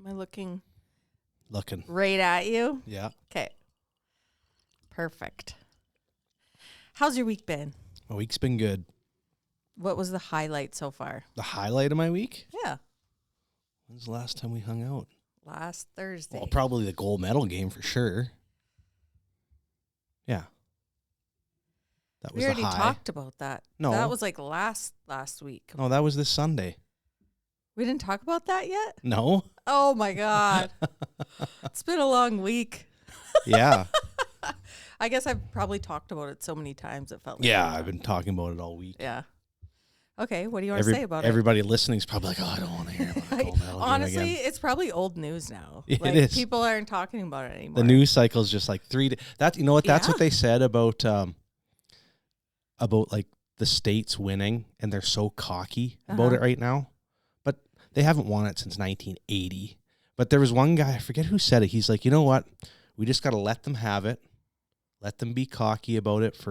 Am I looking Looking. right at you? Yeah. Okay. Perfect. How's your week been? My week's been good. What was the highlight so far? The highlight of my week? Yeah. When's the last time we hung out? Last Thursday. Well, probably the gold medal game for sure. Yeah. That was we already a high. talked about that. No. That was like last week. No, that was this Sunday. We didn't talk about that yet? No? Oh my God. It's been a long week. Yeah. I guess I've probably talked about it so many times it felt like Yeah, I've been talking about it all week. Yeah. Okay, what do you want to say about everybody listening is probably like, oh, I don't want to hear about the gold medal game Honestly, again. it's probably old news now. It like, is. People aren't talking about it anymore. The news cycle is just like 3 days. You know what? That's Yeah. what they said about like the states winning, and they're so cocky about it right now. But they haven't won it since 1980. But there was one guy, I forget who said it. He's like, you know what? We just got to let them have it. Let them be cocky about it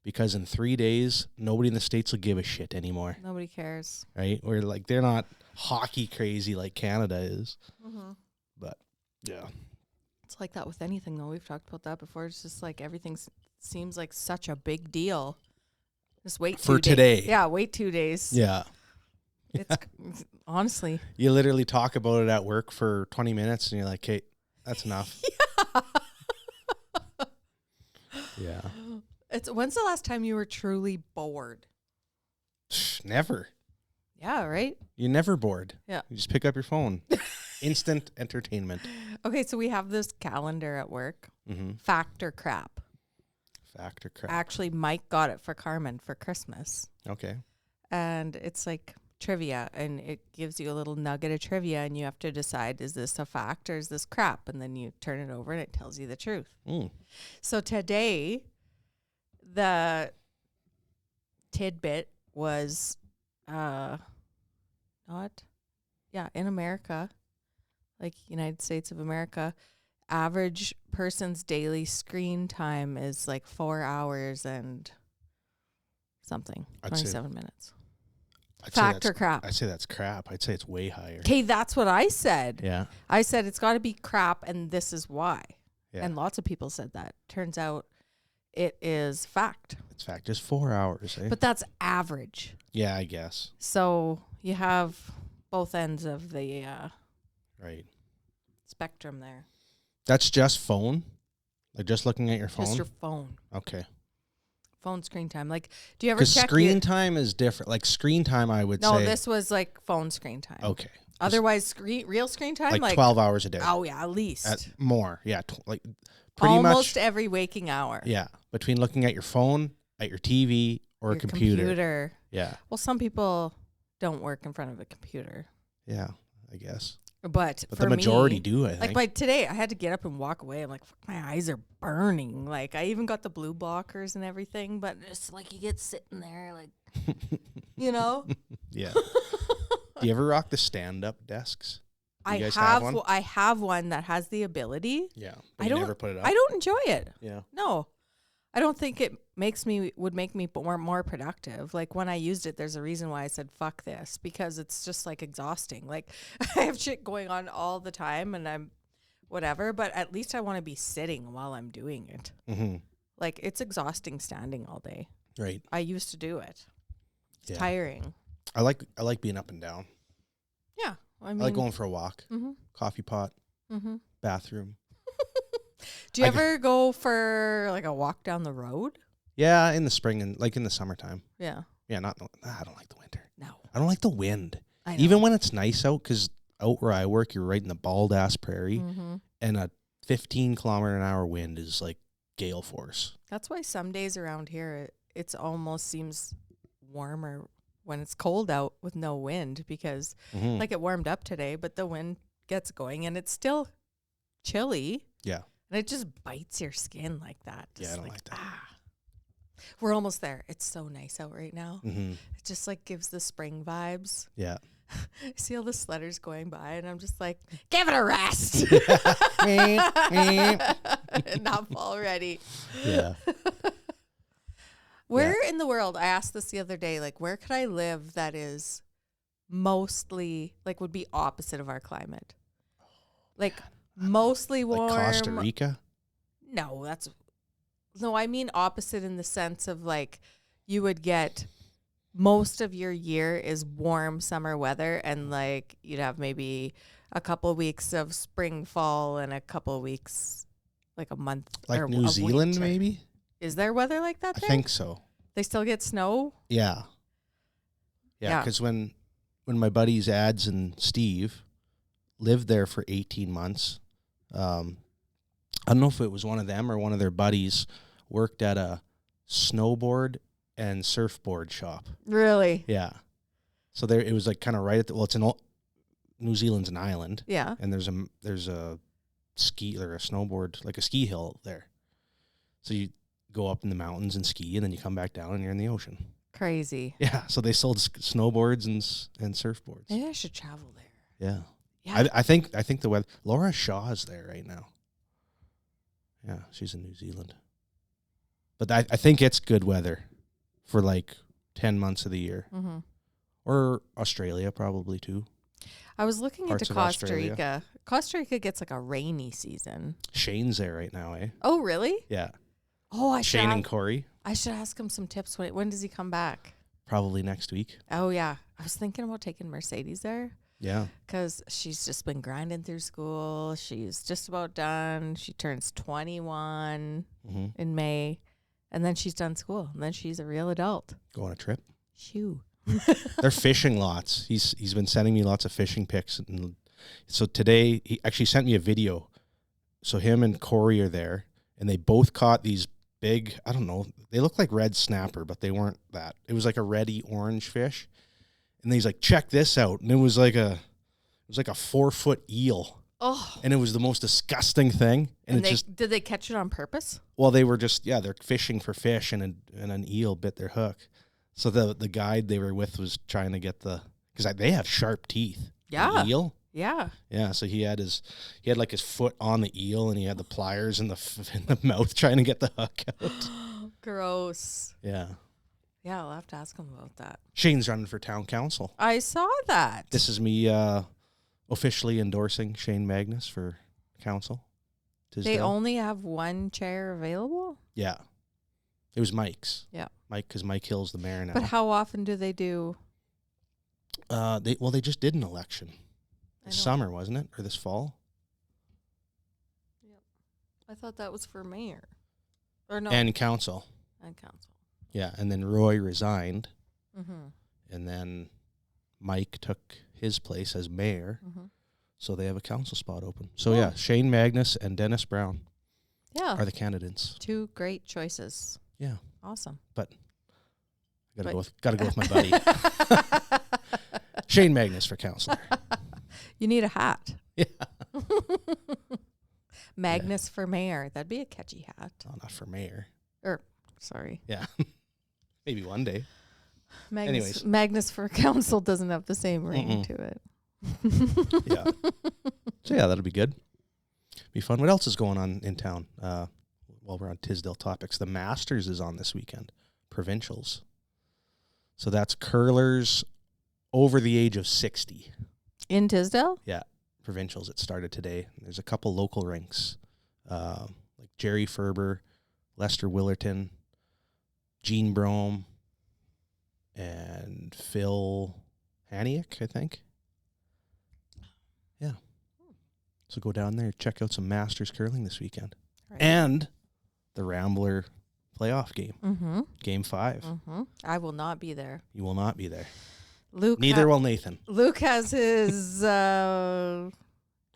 because in 3 days, nobody in the States will give a shit anymore. Nobody cares. Right? Or like they're not hockey crazy like Canada is. Mm-hmm. But yeah. It's like that with anything, though. We've talked about that before. It's just like everything seems like such a big deal. Just wait For 2 days. today. Yeah, wait 2 days. Yeah. It's honestly. You literally talk about it at work for 20 minutes and you're like, hey, that's enough. Yeah. When's the last time you were truly bored? Never. Yeah, right? You're never bored. Yeah. You just pick up your phone. Instant entertainment. Okay, so we have this calendar at work. Mm-hmm. Fact or crap. Fact or crap. Actually, Mike got it for Carmen for Christmas. Okay. And it's like trivia, and it gives you a little nugget of trivia, and you have to decide, is this a fact or is this crap? And then you turn it over and it tells you the truth. So today, the tidbit was in America, like United States of America, average person's daily screen time is like 4 hours and something, 27 minutes. Fact or crap? I'd say that's crap. I'd say it's way higher. Okay, that's what I said. Yeah. I said it's got to be crap, and this is why. Yeah. And lots of people said that. Turns out it is fact. It's fact. Just 4 hours, eh? But that's average. Yeah, I guess. So you have both ends of the Right. spectrum there. That's just phone? Like just looking at your phone? Just your phone. Okay. Phone screen time. Like, do you ever Because check screen time is different. Like screen time, I would say. No, this was like phone screen time. Okay. Otherwise, real screen time? Like 12 hours a day. Oh, yeah, at least. More. Yeah. Like pretty Almost much. every waking hour. Yeah. Between looking at your phone, at your TV, or a computer. Yeah. Well, some people don't work in front of a computer. Yeah, I guess. But for the majority me, do, I think. Like by today, I had to get up and walk away. I'm like, fuck, my eyes are burning. Like I even got the blue blockers and everything, but it's like you get sitting there, like, you know. Yeah. Do you ever rock the stand-up desks? I have one that has the ability. Yeah, but you never put it up. I don't enjoy it. Yeah. No, I don't think it would make me more productive. Like when I used it, there's a reason why I said fuck this, because it's just like exhausting. Like I have shit going on all the time and I'm whatever, but at least I want to be sitting while I'm doing it. Mm-hmm. Like it's exhausting standing all day. Right. I used to do it. It's tiring. I like being up and down. Yeah. I I like going for a walk. Mm-hmm. Coffee pot. Mm-hmm. Bathroom. Do you ever go for like a walk down the road? Yeah, in the spring and like in the summertime. Yeah. Yeah, I don't like the winter. No. I don't like the wind. I know. Even when it's nice out, because out where I work, you're right in the bald-ass prairie, and a 15-kilometer-an-hour wind is like gale force. That's why some days around here, it's almost seems warmer when it's cold out with no wind, because like it warmed up today, but the wind gets going and it's still chilly. Yeah. And it just bites your skin like that. Yeah, I don't like that. We're almost there. It's so nice out right now. Mm-hmm. It just like gives the spring vibes. Yeah. I see all the sledders going by and I'm just like, give it a rest. Enough already. Yeah. Where in the world, I asked this the other day, like where could I live that is mostly like would be opposite of our climate? Like mostly warm. Like Costa Rica? No, I mean opposite in the sense of like you would get most of your year is warm summer weather, and like you'd have maybe a couple of weeks of spring, fall, and a couple of weeks, like a month. Like or New Zealand, winter. maybe? Is there weather like that there? I think so. They still get snow? Yeah. Yeah, because when my buddies Ads and Steve lived there for 18 months, I don't know if it was one of them or one of their buddies worked at a snowboard and surfboard shop. Really? Yeah. So there, it was like kind of right at the, it's New Zealand's an island. Yeah. And there's a ski or a snowboard, like a ski hill there. So you go up in the mountains and ski, and then you come back down and you're in the ocean. Crazy. Yeah. So they sold snowboards and surfboards. Maybe I should travel there. Yeah. Yeah. I think the weather. Laura Shaw is there right now. Yeah, she's in New Zealand. But I think it's good weather for like 10 months of the year. Mm-hmm. Or Australia probably too. I was looking Parts into of Costa Australia. Rica. Costa Rica gets like a rainy season. Shane's there right now, eh? Oh, really? Yeah. Oh, Shane and Corey. I should ask him some tips. When does he come back? Probably next week. Oh, yeah. I was thinking about taking Mercedes there. Yeah. Because she's just been grinding through school. She's just about done. She turns 21 in May. And then she's done school. And then she's a real adult. Go on a trip. Shoo. They're fishing lots. He's been sending me lots of fishing pics. And so today, he actually sent me a video. So him and Corey are there. And they both caught these big, I don't know, they look like red snapper, but they weren't that. It was like a reddy orange fish. And he's like, check this out. And it was like a 4-foot eel. Oh. And it was the most disgusting thing. And did they catch it on purpose? Well, they were just, they're fishing for fish, and an eel bit their hook. So the guide they were with was trying to get because they have sharp teeth. Yeah. The eel. Yeah. Yeah. So he had like his foot on the eel, and he had the pliers in the mouth trying to get the hook out. Gross. Yeah. Yeah, I'll have to ask him about that. Shane's running for town council. I saw that. This is me officially endorsing Shane Magnus for council. They only have one chair available? Yeah. It was Mike's. Yeah. Because Mike Hill's the mayor now. But how often do they do? They just did an election. This summer, wasn't it? Or this fall? Yep. I thought that was for mayor. Or no. And council. And council. Yeah, and then Roy resigned. Mm-hmm. And then Mike took his place as mayor. Mm-hmm. So they have a council spot open. So yeah, Shane Magnus and Dennis Brown are the candidates. Two great choices. Yeah. Awesome. But gotta go with my buddy. Shane Magnus for councilor. You need a hat. Yeah. Magnus for mayor. That'd be a catchy hat. Oh, not for mayor. Sorry. Yeah. Maybe one day. Magnus, Magnus for council doesn't have the same ring to it. Yeah. So yeah, that'll be good. Be fun. What else is going on in town? While we're on Tisdale topics, the Masters is on this weekend. Provincials. So that's curlers over the age of 60. In Tisdale? Yeah. Provincials. It started today. There's a couple local rinks. Like Jerry Ferber, Lester Willerton, Gene Brome, and Phil Haniak, I think. Yeah. So go down there, check out some Masters curling this weekend. Right. And the Rambler playoff game. Mm-hmm. Game 5. Mm-hmm. I will not be there. You will not be there. Neither will Nathan. Luke has his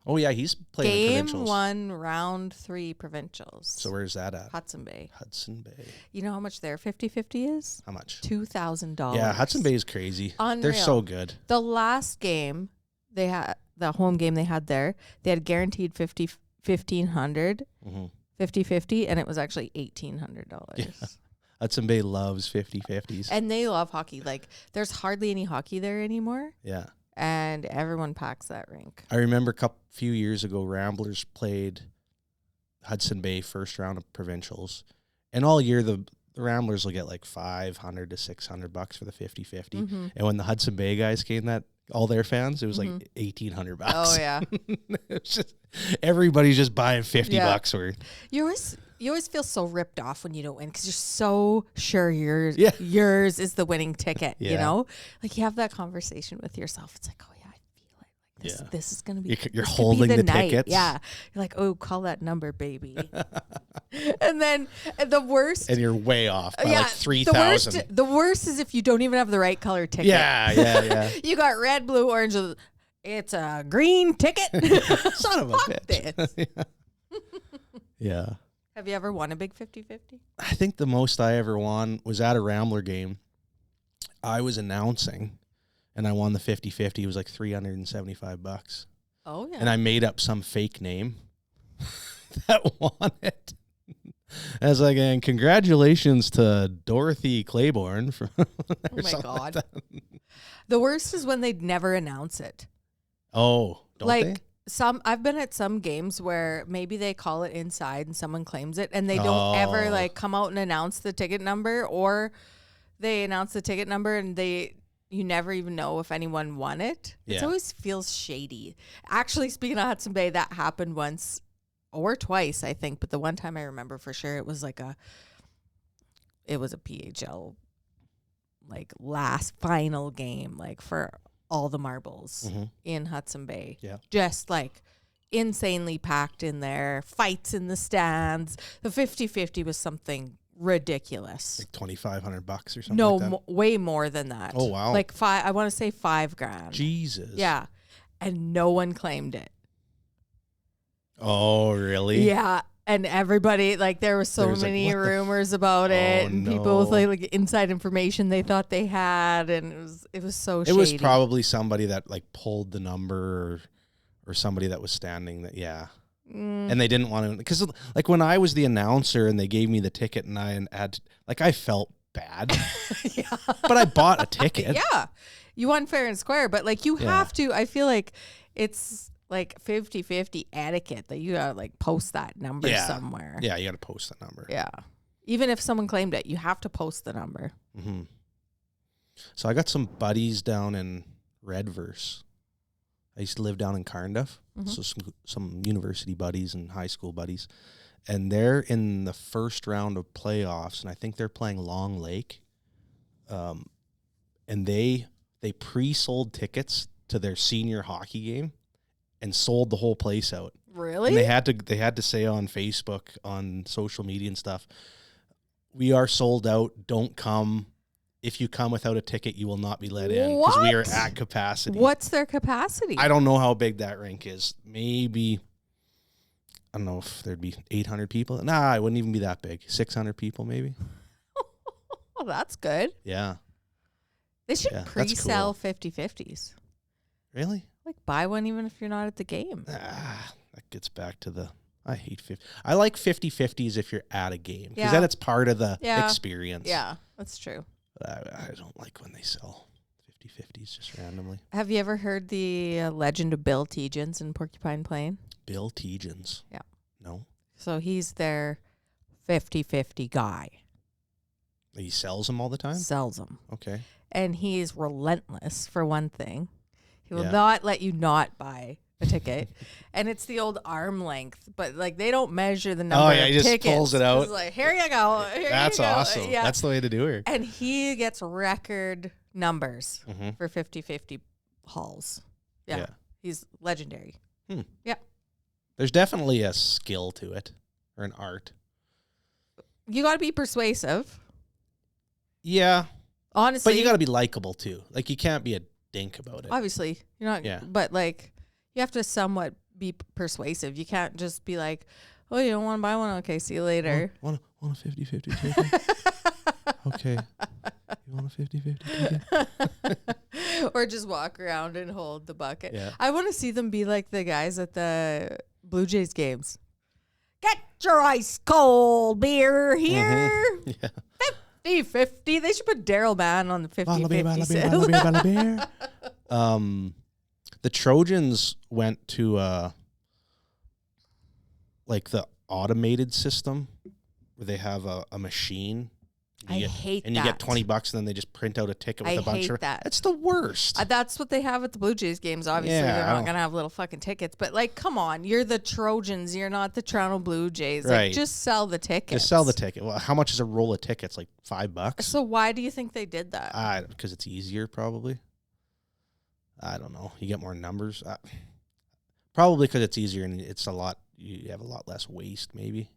oh yeah, he's playing Game provincials. 1, round 3 provincials. So where's that at? Hudson Bay. Hudson Bay. You know how much their 50-50 is? How much? $2,000. Yeah, Hudson Bay is crazy. Unreal. They're so good. The last game they had, the home game they had there, they had guaranteed $1,500, 50-50, and it was actually $1,800. Yeah. Hudson Bay loves 50-50s. And they love hockey. Like, there's hardly any hockey there anymore. Yeah. And everyone packs that rink. I remember few years ago, Ramblers played Hudson Bay first round of provincials. And all year, the Ramblers will get like $500 to $600 for the 50-50. And when the Hudson Bay guys came all their fans. It was like $1,800. Oh yeah. It's just everybody's just buying $50 worth. You always feel so ripped off when you don't win because you're so sure yours is the winning ticket. You know, like you have that conversation with yourself. It's like, oh yeah, I feel it. Like this is gonna be. You're holding the night. tickets. Yeah, you're like, oh, call that number, baby. And then the worst. And you're way off by like 3,000. The worst is if you don't even have the right color ticket. Yeah. You got red, blue, orange. It's a green ticket. Son of a bitch. Yeah. Have you ever won a big 50-50? I think the most I ever won was at a Rambler game. I was announcing, and I won the 50-50. It was like $375. Oh, yeah. And I made up some fake name that won it. I was like, and congratulations to Dorothy Claiborne. Oh, my God. Like the worst is when they'd never announce it. Oh, don't they? I've been at some games where maybe they call it inside and someone claims it and they don't ever like come out and announce the ticket number, or they announce the ticket number and you never even know if anyone won it. Yeah. It always feels shady. Actually, speaking of Hudson Bay, that happened once or twice, I think, but the one time I remember for sure it was a PHL like last final game, like for all the marbles in Hudson Bay. Yeah. Just like insanely packed in there, fights in the stands. The 50-50 was something ridiculous. Like $2,500 or something like that? No, way more than that. Oh, wow. Like I want to say $5,000. Jesus. Yeah. And no one claimed it. Oh, really? Yeah. And everybody, like, there were so many rumors about it, and people with like inside information they thought they had, and it was so shady. It was probably somebody that like pulled the number, or somebody that was standing that, and they didn't want to, because like when I was the announcer and they gave me the ticket and I had, like, I felt bad, but I bought a ticket. Yeah, you won fair and square, but like you have to. I feel like it's like 50-50 etiquette that you gotta like post that number somewhere. Yeah, you gotta post the number. Yeah. Even if someone claimed it, you have to post the number. Mm-hmm. So I got some buddies down in Redverse. I used to live down in Carnduff. So some university buddies and high school buddies. And they're in the first round of playoffs, and I think they're playing Long Lake. And they pre-sold tickets to their senior hockey game and sold the whole place out. Really? And they had to say on Facebook, on social media and stuff, we are sold out. Don't come. If you come without a ticket, you will not be let in because we are at capacity. What's their capacity? I don't know how big that rink is. Maybe, I don't know if there'd be 800 people. Nah, it wouldn't even be that big. 600 people maybe. Oh, that's good. Yeah. They should pre-sell 50-50s. Really? Like buy one even if you're not at the game. That gets back to I hate 50. I like 50-50s if you're at a game because then it's part of the experience. Yeah, that's true. But I don't like when they sell 50-50s just randomly. Have you ever heard the legend of Bill Tegens in Porcupine Plain? Bill Tegens? Yeah. No. So he's their 50-50 guy. He sells them all the time? Sells them. Okay. And he's relentless, for one thing. He will not let you not buy a ticket. And it's the old arm length, but like they don't measure the number of tickets. He just pulls it out. It's like, here you go. That's awesome. Yeah. That's the way to do it. And he gets record numbers for 50-50 hauls. Yeah. He's legendary. Yeah. There's definitely a skill to it, or an art. You got to be persuasive. Yeah. Honestly. But you got to be likable too. Like you can't be a dink about it. Obviously. You're not. Yeah. But like you have to somewhat be persuasive. You can't just be like, oh, you don't want to buy one? Okay, see you later. Want a 50-50 ticket? Okay. You want a 50-50 ticket? Or just walk around and hold the bucket. Yeah. I want to see them be like the guys at the Blue Jays games. Get your ice cold beer here. Yeah. 50-50. They should put Daryl Mann on the 50-50. The Trojans went to like the automated system where they have a machine I hate that. And you get $20 and then they just print out a ticket with a bunch of that. That's the worst. That's what they have at the Blue Jays games. Obviously, they're not going to have little fucking tickets. But, like, come on. You're the Trojans. You're not the Toronto Blue Jays. Right. Like, just sell the tickets. Just sell the ticket. Well, how much is a roll of tickets? Like $5? So why do you think they did that? Because it's easier, probably. I don't know. You get more numbers. Probably because it's easier and it's you have a lot less waste, maybe.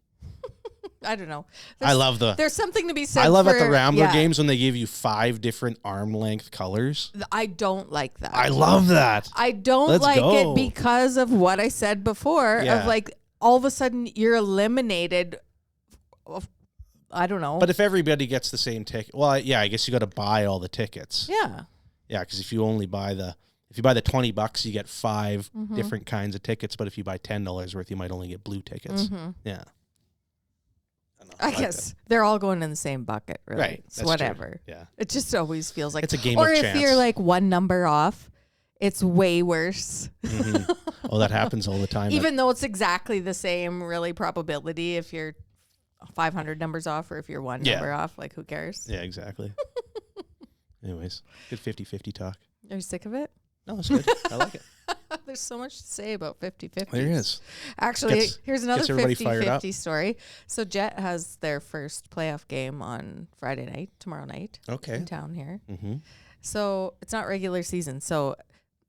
I don't know. There's something to be said. I love at the Rambler games when they give you 5 different arm length colors. I don't like that. I love that. I don't it because of what I said before. Of like all of a sudden you're eliminated. I don't know. But if everybody gets the same ticket, well, yeah, I guess you got to buy all the tickets. Yeah. Yeah, because if you buy the $20, you get 5 different kinds of tickets. But if you buy $10 worth, you might only get blue tickets. Mm-hmm. Yeah. I guess they're all going in the same bucket, really. Right. So whatever. True. Yeah. It just always feels like it's a game of chance. Or if you're like one number off, it's way worse. Mm-hmm. Oh, that happens all the time. Even though it's exactly the same, really, probability if you're 500 numbers off or if you're one number off. Like, who cares? Yeah, exactly. Anyways, good 50-50 talk. Are you sick of it? No, it's good. I like it. There's so much to say about 50-50. There is. Actually, here's another 50-50 story. So Jet has their first playoff game on Friday night, tomorrow night. Okay. In town here. Mm-hmm. So it's not regular season. So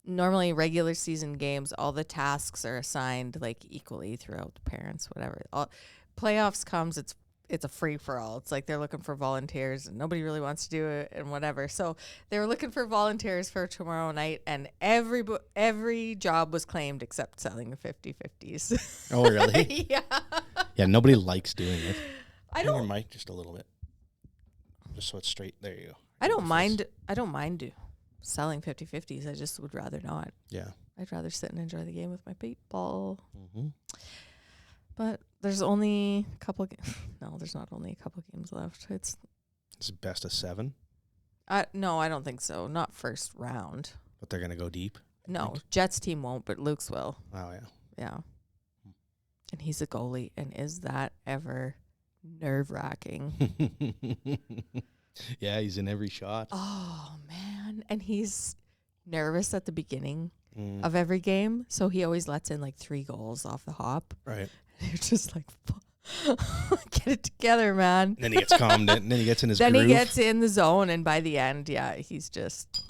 normally regular season games, all the tasks are assigned like equally throughout the parents, whatever. Playoffs comes, it's a free-for-all. It's like they're looking for volunteers, and nobody really wants to do it and whatever. So they were looking for volunteers for tomorrow night, and every job was claimed except selling the 50-50s. Oh, really? Yeah. Yeah, nobody likes doing it. I don't. Your mic just a little bit, just so it's straight. There you go. I don't mind selling 50-50s. I just would rather not. Yeah. I'd rather sit and enjoy the game with my people. Mm-hmm. But there's only a couple. No, there's not only a couple games left. It's best of 7. No, I don't think so. Not first round. But they're gonna go deep. No, Jets team won't, but Luke's will. Oh yeah. Yeah. And he's a goalie, and is that ever nerve-wracking? Yeah, he's in every shot. Oh man, and he's nervous at the beginning of every game, so he always lets in like 3 goals off the hop. Right. You're just like, get it together, man. And then he gets calmed in, and then he gets in his groove. Then he gets in the zone, and by the end, he's just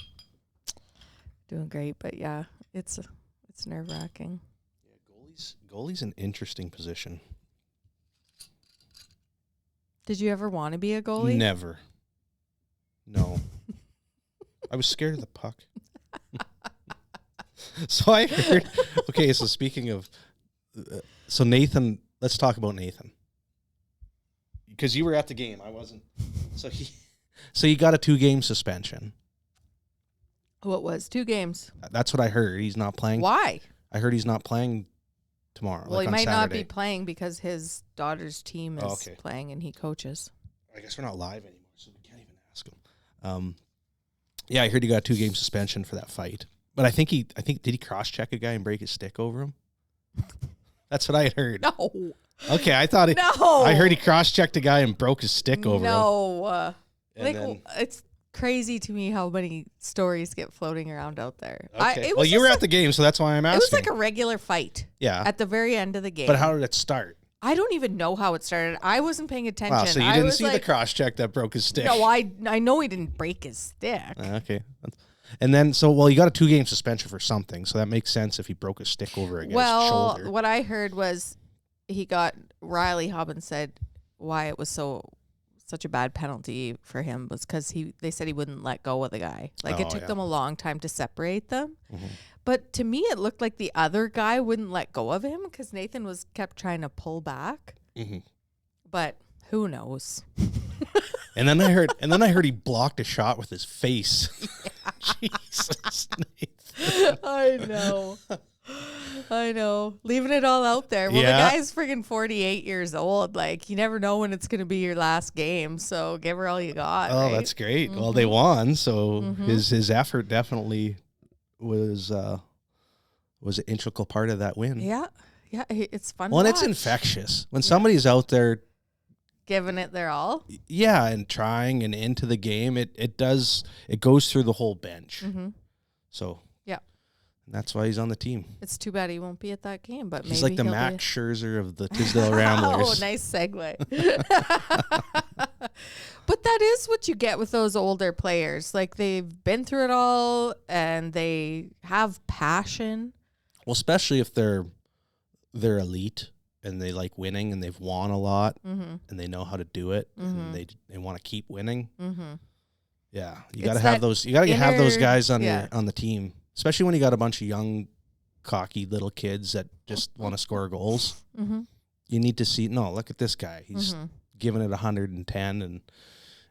doing great. But yeah, it's nerve-wracking. Yeah, goalie's an interesting position. Did you ever want to be a goalie? Never. No. I was scared of the puck. So I heard. Okay, so speaking of. So Nathan, let's talk about Nathan. Because you were at the game, I wasn't. So he got a 2-game suspension. What was 2 games? That's what I heard. He's not playing. Why? I heard he's not playing tomorrow. Well, like he might Saturday. not be playing because his daughter's team is playing and he coaches. I guess we're not live anymore, so we can't even ask him. Yeah, I heard he got a 2-game suspension for that fight. But I think did he cross-check a guy and break his stick over him? That's what I had heard. No. Okay, I thought No. I heard he cross-checked a guy and broke his stick over him. No. It's crazy to me how many stories get floating around out there. Okay. Well, you were at the game, so that's why I'm asking. It was like a regular fight. Yeah. At the very end of the game. But how did it start? I don't even know how it started. I wasn't paying attention. Wow, so you didn't see the cross-check that broke his stick. No, I know he didn't break his stick. Okay. And then, he got a 2-game suspension for something, so that makes sense if he broke his stick over against his shoulder. Well, what I heard was Riley Hobbins said why it was such a bad penalty for him was because they said he wouldn't let go of the guy. Like, it took them a long time to separate them. Mm-hmm. But to me, it looked like the other guy wouldn't let go of him because Nathan kept trying to pull back. Mm-hmm. But who knows? And then I heard he blocked a shot with his face. Yeah. Jesus, Nathan. I know. Leaving it all out there. Well, the guy's friggin' 48 years old. Like, you never know when it's going to be your last game. So give her all you got. Oh, right? That's great. Mm-hmm. Well, they won. So his effort definitely was an integral part of that win. Yeah. Yeah. It's fun. Well, and it's infectious. When somebody's out there giving it their all. Yeah, and trying and into the game. It goes through the whole bench. Mm-hmm. So yeah, that's why he's on the team. It's too bad he won't be at that game, but he's maybe like the he'll Max Scherzer of the Tisdale Ramblers. Oh, nice segue. But that is what you get with those older players. Like, they've been through it all and they have passion. Well, especially if they're elite and they like winning and they've won a lot and they know how to do it and they want to keep winning. Yeah, you got to have those. You got to have those guys on on the team, especially when you got a bunch of young, cocky little kids that just want to score goals. You need to see. No, look at this guy. He's giving it 110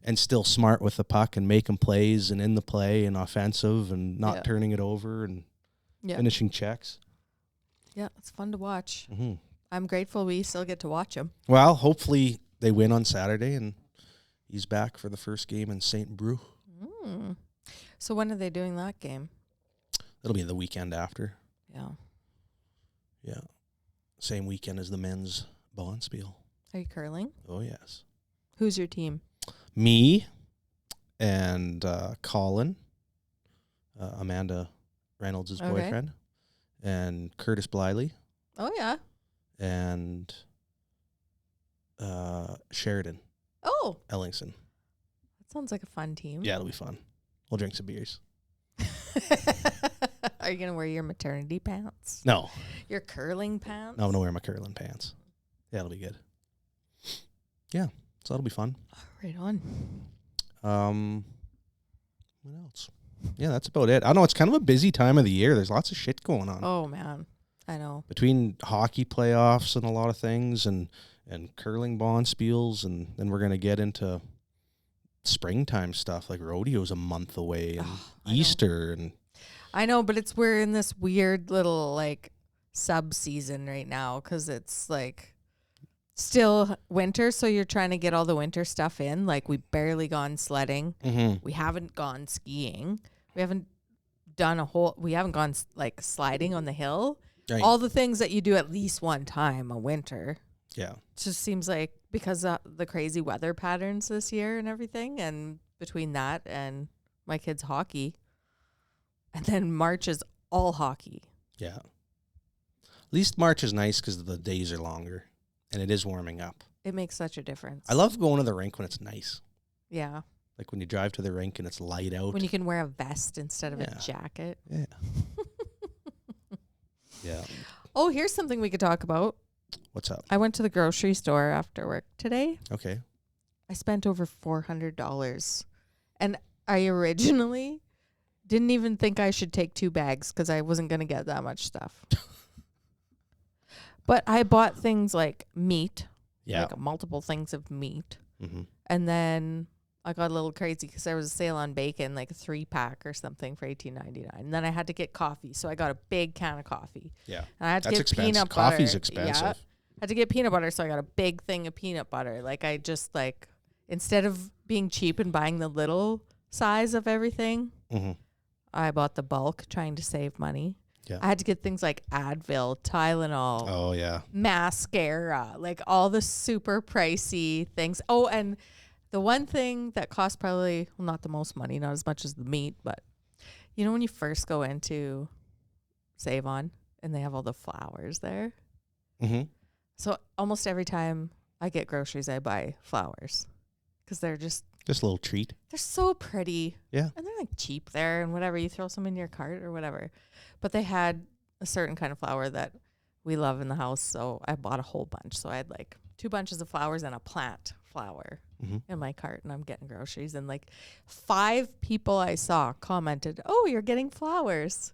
and still smart with the puck and making plays and in the play and offensive and not turning it over and finishing checks. Yeah, it's fun to watch. I'm grateful we still get to watch him. Well, hopefully they win on Saturday and he's back for the first game in St. Brew. So when are they doing that game? It'll be the weekend after. Yeah. Yeah. Same weekend as the men's Bonspiel. Are you curling? Oh, yes. Who's your team? Me and Colin, Amanda Reynolds' boyfriend, and Curtis Bliley. Oh, yeah. And Sheridan. Oh. Ellingson. That sounds like a fun team. Yeah, it'll be fun. We'll drink some beers. Are you going to wear your maternity pants? No. Your curling pants? No, I'm going to wear my curling pants. Yeah, it'll be good. Yeah, so that'll be fun. Right on. What else? Yeah, that's about it. I don't know. It's kind of a busy time of the year. There's lots of shit going on. Oh, man. I know. Between hockey playoffs and a lot of things and curling Bonspiels, and then we're going to get into springtime stuff like rodeo's a month away and Easter. And I know, but we're in this weird little like sub-season right now because it's like still winter, so you're trying to get all the winter stuff in. Like, we barely gone sledding. We haven't gone skiing. We haven't gone like sliding on the hill. Right. All the things that you do at least one time a winter. Yeah. It just seems like because of the crazy weather patterns this year and everything, and between that and my kids' hockey, and then March is all hockey. Yeah. At least March is nice because the days are longer and it is warming up. It makes such a difference. I love going to the rink when it's nice. Yeah. Like when you drive to the rink and it's light out. When you can wear a vest instead of a jacket. Yeah. Yeah. Oh, here's something we could talk about. What's up? I went to the grocery store after work today. Okay. I spent over $400. And I originally didn't even think I should take 2 bags because I wasn't going to get that much stuff. But I bought things like meat. Yeah. Like multiple things of meat. Mm-hmm. And then I got a little crazy because there was a sale on bacon, like a 3-pack or something for $18.99. And then I had to get coffee. So I got a big can of coffee. Yeah. And I had to get expensive. peanut butter. Coffee's expensive. Yeah. I had to get peanut butter, so I got a big thing of peanut butter. Like, I just, like, instead of being cheap and buying the little size of everything, I bought the bulk, trying to save money. Yeah. I had to get things like Advil, Tylenol. Oh, yeah. Mascara, like all the super pricey things. Oh, and the one thing that cost probably, well, not the most money, not as much as the meat, but you know when you first go into Save On and they have all the flowers there? Mm-hmm. So almost every time I get groceries, I buy flowers because they're just a little treat. They're so pretty. Yeah. And they're like cheap there and whatever. You throw some in your cart or whatever. But they had a certain kind of flower that we love in the house. So I bought a whole bunch. So I had like 2 bunches of flowers and a plant flower in my cart. And I'm getting groceries. And like 5 people I saw commented, "Oh, you're getting flowers."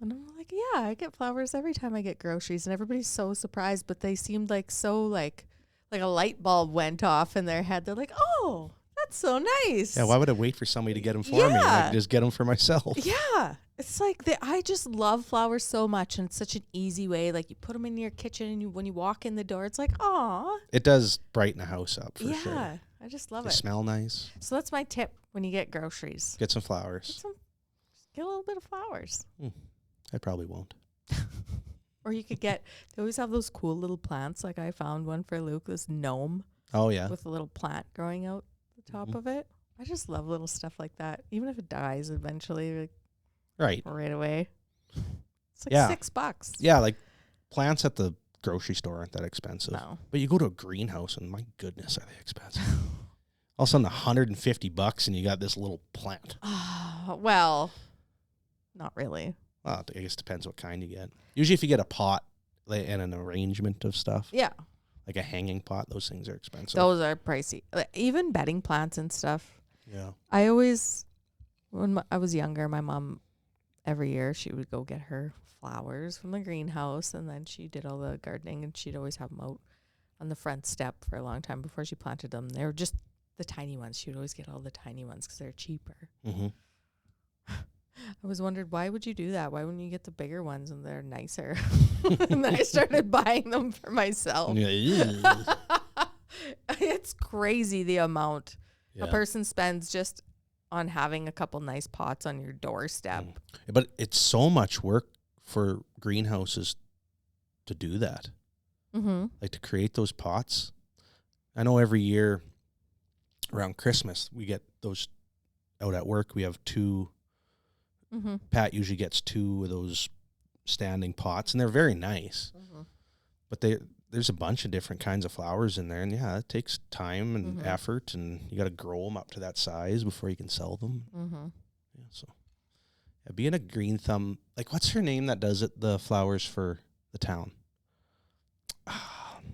And I'm like, yeah, I get flowers every time I get groceries. And everybody's so surprised. But they seemed like so like a light bulb went off in their head. They're like, "Oh, that's so nice." Yeah, why would I wait for somebody to get them for me? Like, just get them for myself. Yeah. It's like I just love flowers so much, and it's such an easy way. Like, you put them in your kitchen, and when you walk in the door, it's like, aw. It does brighten a house up, for sure. Yeah, I just love They it. smell nice. So that's my tip when you get groceries. Get some flowers. Get a little bit of flowers. I probably won't. Or you could get, they always have those cool little plants. Like, I found one for Luke, this gnome. Oh, yeah. With a little plant growing out the top of it. I just love little stuff like that. Even if it dies eventually, like, right away. It's like $6. Yeah, like plants at the grocery store aren't that expensive. No. But you go to a greenhouse and my goodness, are they expensive. All of a sudden $150 and you got this little plant. Well, not really. Well, I guess it depends what kind you get. Usually if you get a pot and an arrangement of stuff. Yeah. Like a hanging pot, those things are expensive. Those are pricey. Even bedding plants and stuff. Yeah. I always, when I was younger, my mom, every year she would go get her flowers from the greenhouse, and then she did all the gardening, and she'd always have them out on the front step for a long time before she planted them. They were just the tiny ones. She would always get all the tiny ones because they're cheaper. Mm-hmm. I always wondered, why would you do that? Why wouldn't you get the bigger ones and they're nicer? And then I started buying them for myself. It's crazy the amount a person spends just on having a couple nice pots on your doorstep. But it's so much work for greenhouses to do that. Mm-hmm. Like to create those pots. I know every year around Christmas, we get those out at work. We have two. Mm-hmm. Pat usually gets two of those standing pots, and they're very nice. Mm-hmm. But there's a bunch of different kinds of flowers in there, and it takes time and effort, and you got to grow them up to that size before you can sell them. Mm-hmm. Yeah, so being a green thumb, like what's her name that does it? The flowers for the town.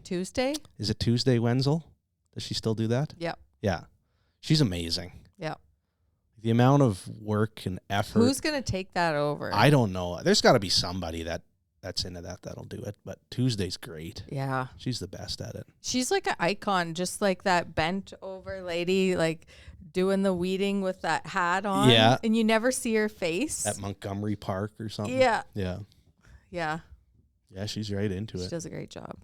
Tuesday? Is it Tuesday Wenzel? Does she still do that? Yep. Yeah, she's amazing. Yep. The amount of work and effort. Who's going to take that over? I don't know. There's got to be somebody that's into that'll do it. But Tuesday's great. Yeah. She's the best at it. She's like an icon, just like that bent over lady, like doing the weeding with that hat on. Yeah. And you never see her face. At Montgomery Park or something. Yeah. Yeah. Yeah. Yeah, she's right into it. She does a great job.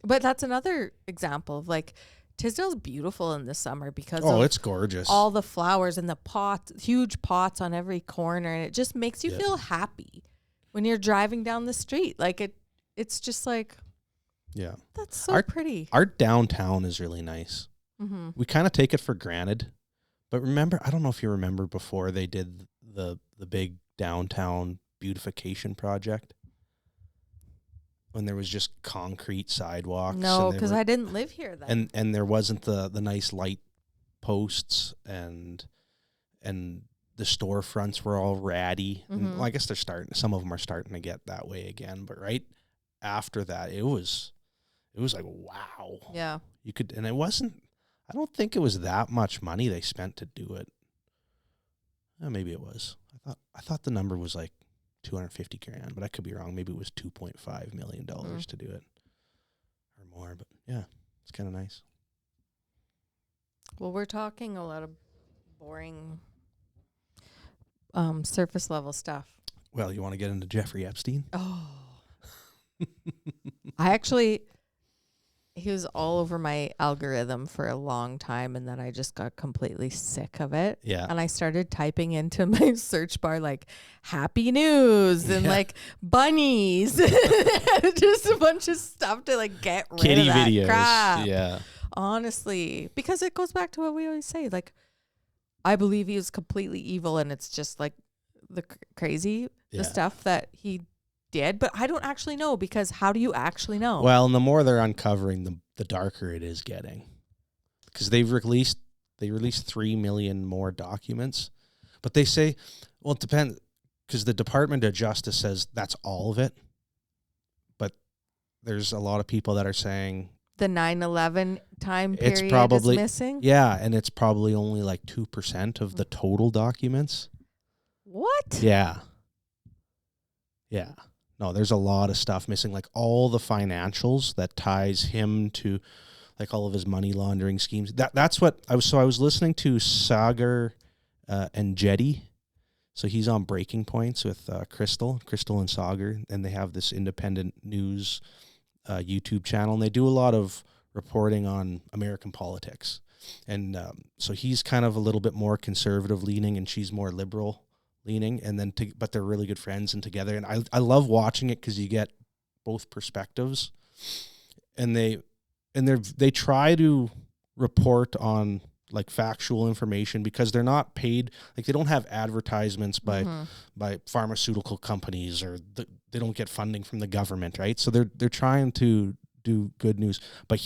But that's another example of like, Tisdale's beautiful in the summer because it's gorgeous. All the flowers and the pots, huge pots on every corner, and it just makes you feel happy when you're driving down the street. Like it's just like, that's so pretty. Our downtown is really nice. Mm-hmm. We kind of take it for granted, but remember, I don't know if you remember before they did the big downtown beautification project. When there was just concrete sidewalks. No, because I didn't live here then. And there wasn't the nice light posts and the storefronts were all ratty. Mm-hmm. And, well, I guess some of them are starting to get that way again. But right after that, it was like, wow. Yeah. You could, and I don't think it was that much money they spent to do it. Maybe it was. I thought the number was like $250,000, but I could be wrong. Maybe it was $2.5 million to do it or more, but yeah, it's kind of nice. Well, we're talking a lot of boring surface level stuff. Well, you want to get into Jeffrey Epstein? Oh. He was all over my algorithm for a long time, and then I just got completely sick of it. Yeah. And I started typing into my search bar like happy news and like bunnies, just a bunch of stuff to like get rid Kitty of that videos. crap. Yeah. Honestly, because it goes back to what we always say. Like, I believe he was completely evil, and it's just like the crazy, the stuff that he did, but I don't actually know, because how do you actually know? Well, and the more they're uncovering, the darker it is getting, because they released 3 million more documents, but they say, well, it depends, because the Department of Justice says that's all of it, but there's a lot of people that are saying the 9/11 time period it's probably is missing. Yeah, and it's probably only like 2% of the total documents. What? Yeah. No, there's a lot of stuff missing, like all the financials that ties him to like all of his money laundering schemes. That's what I was listening to Sagar and Jetty. So he's on Breaking Points with Crystal and Sagar, and they have this independent news YouTube channel, and they do a lot of reporting on American politics. And so he's kind of a little bit more conservative leaning, and she's more liberal leaning, and then but they're really good friends and together, and I love watching it because you get both perspectives, and they try to report on like factual information because they're not paid, like they don't have advertisements by pharmaceutical companies, or they don't get funding from the government, right? So they're trying to do good news. But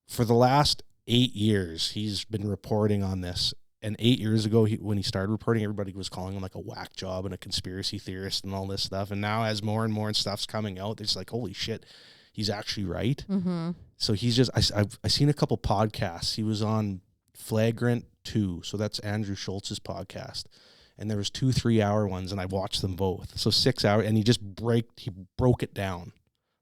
for the last 8 years, he's been reporting on this. And 8 years ago, when he started reporting, everybody was calling him like a whack job and a conspiracy theorist and all this stuff. And now as more and more stuff's coming out, it's like, holy shit, he's actually right. Mm-hmm. So he's just, I've seen a couple podcasts. He was on Flagrant 2. So that's Andrew Schultz's podcast. And there was 2 3-hour ones, and I watched them both. So 6 hours, and he broke it down.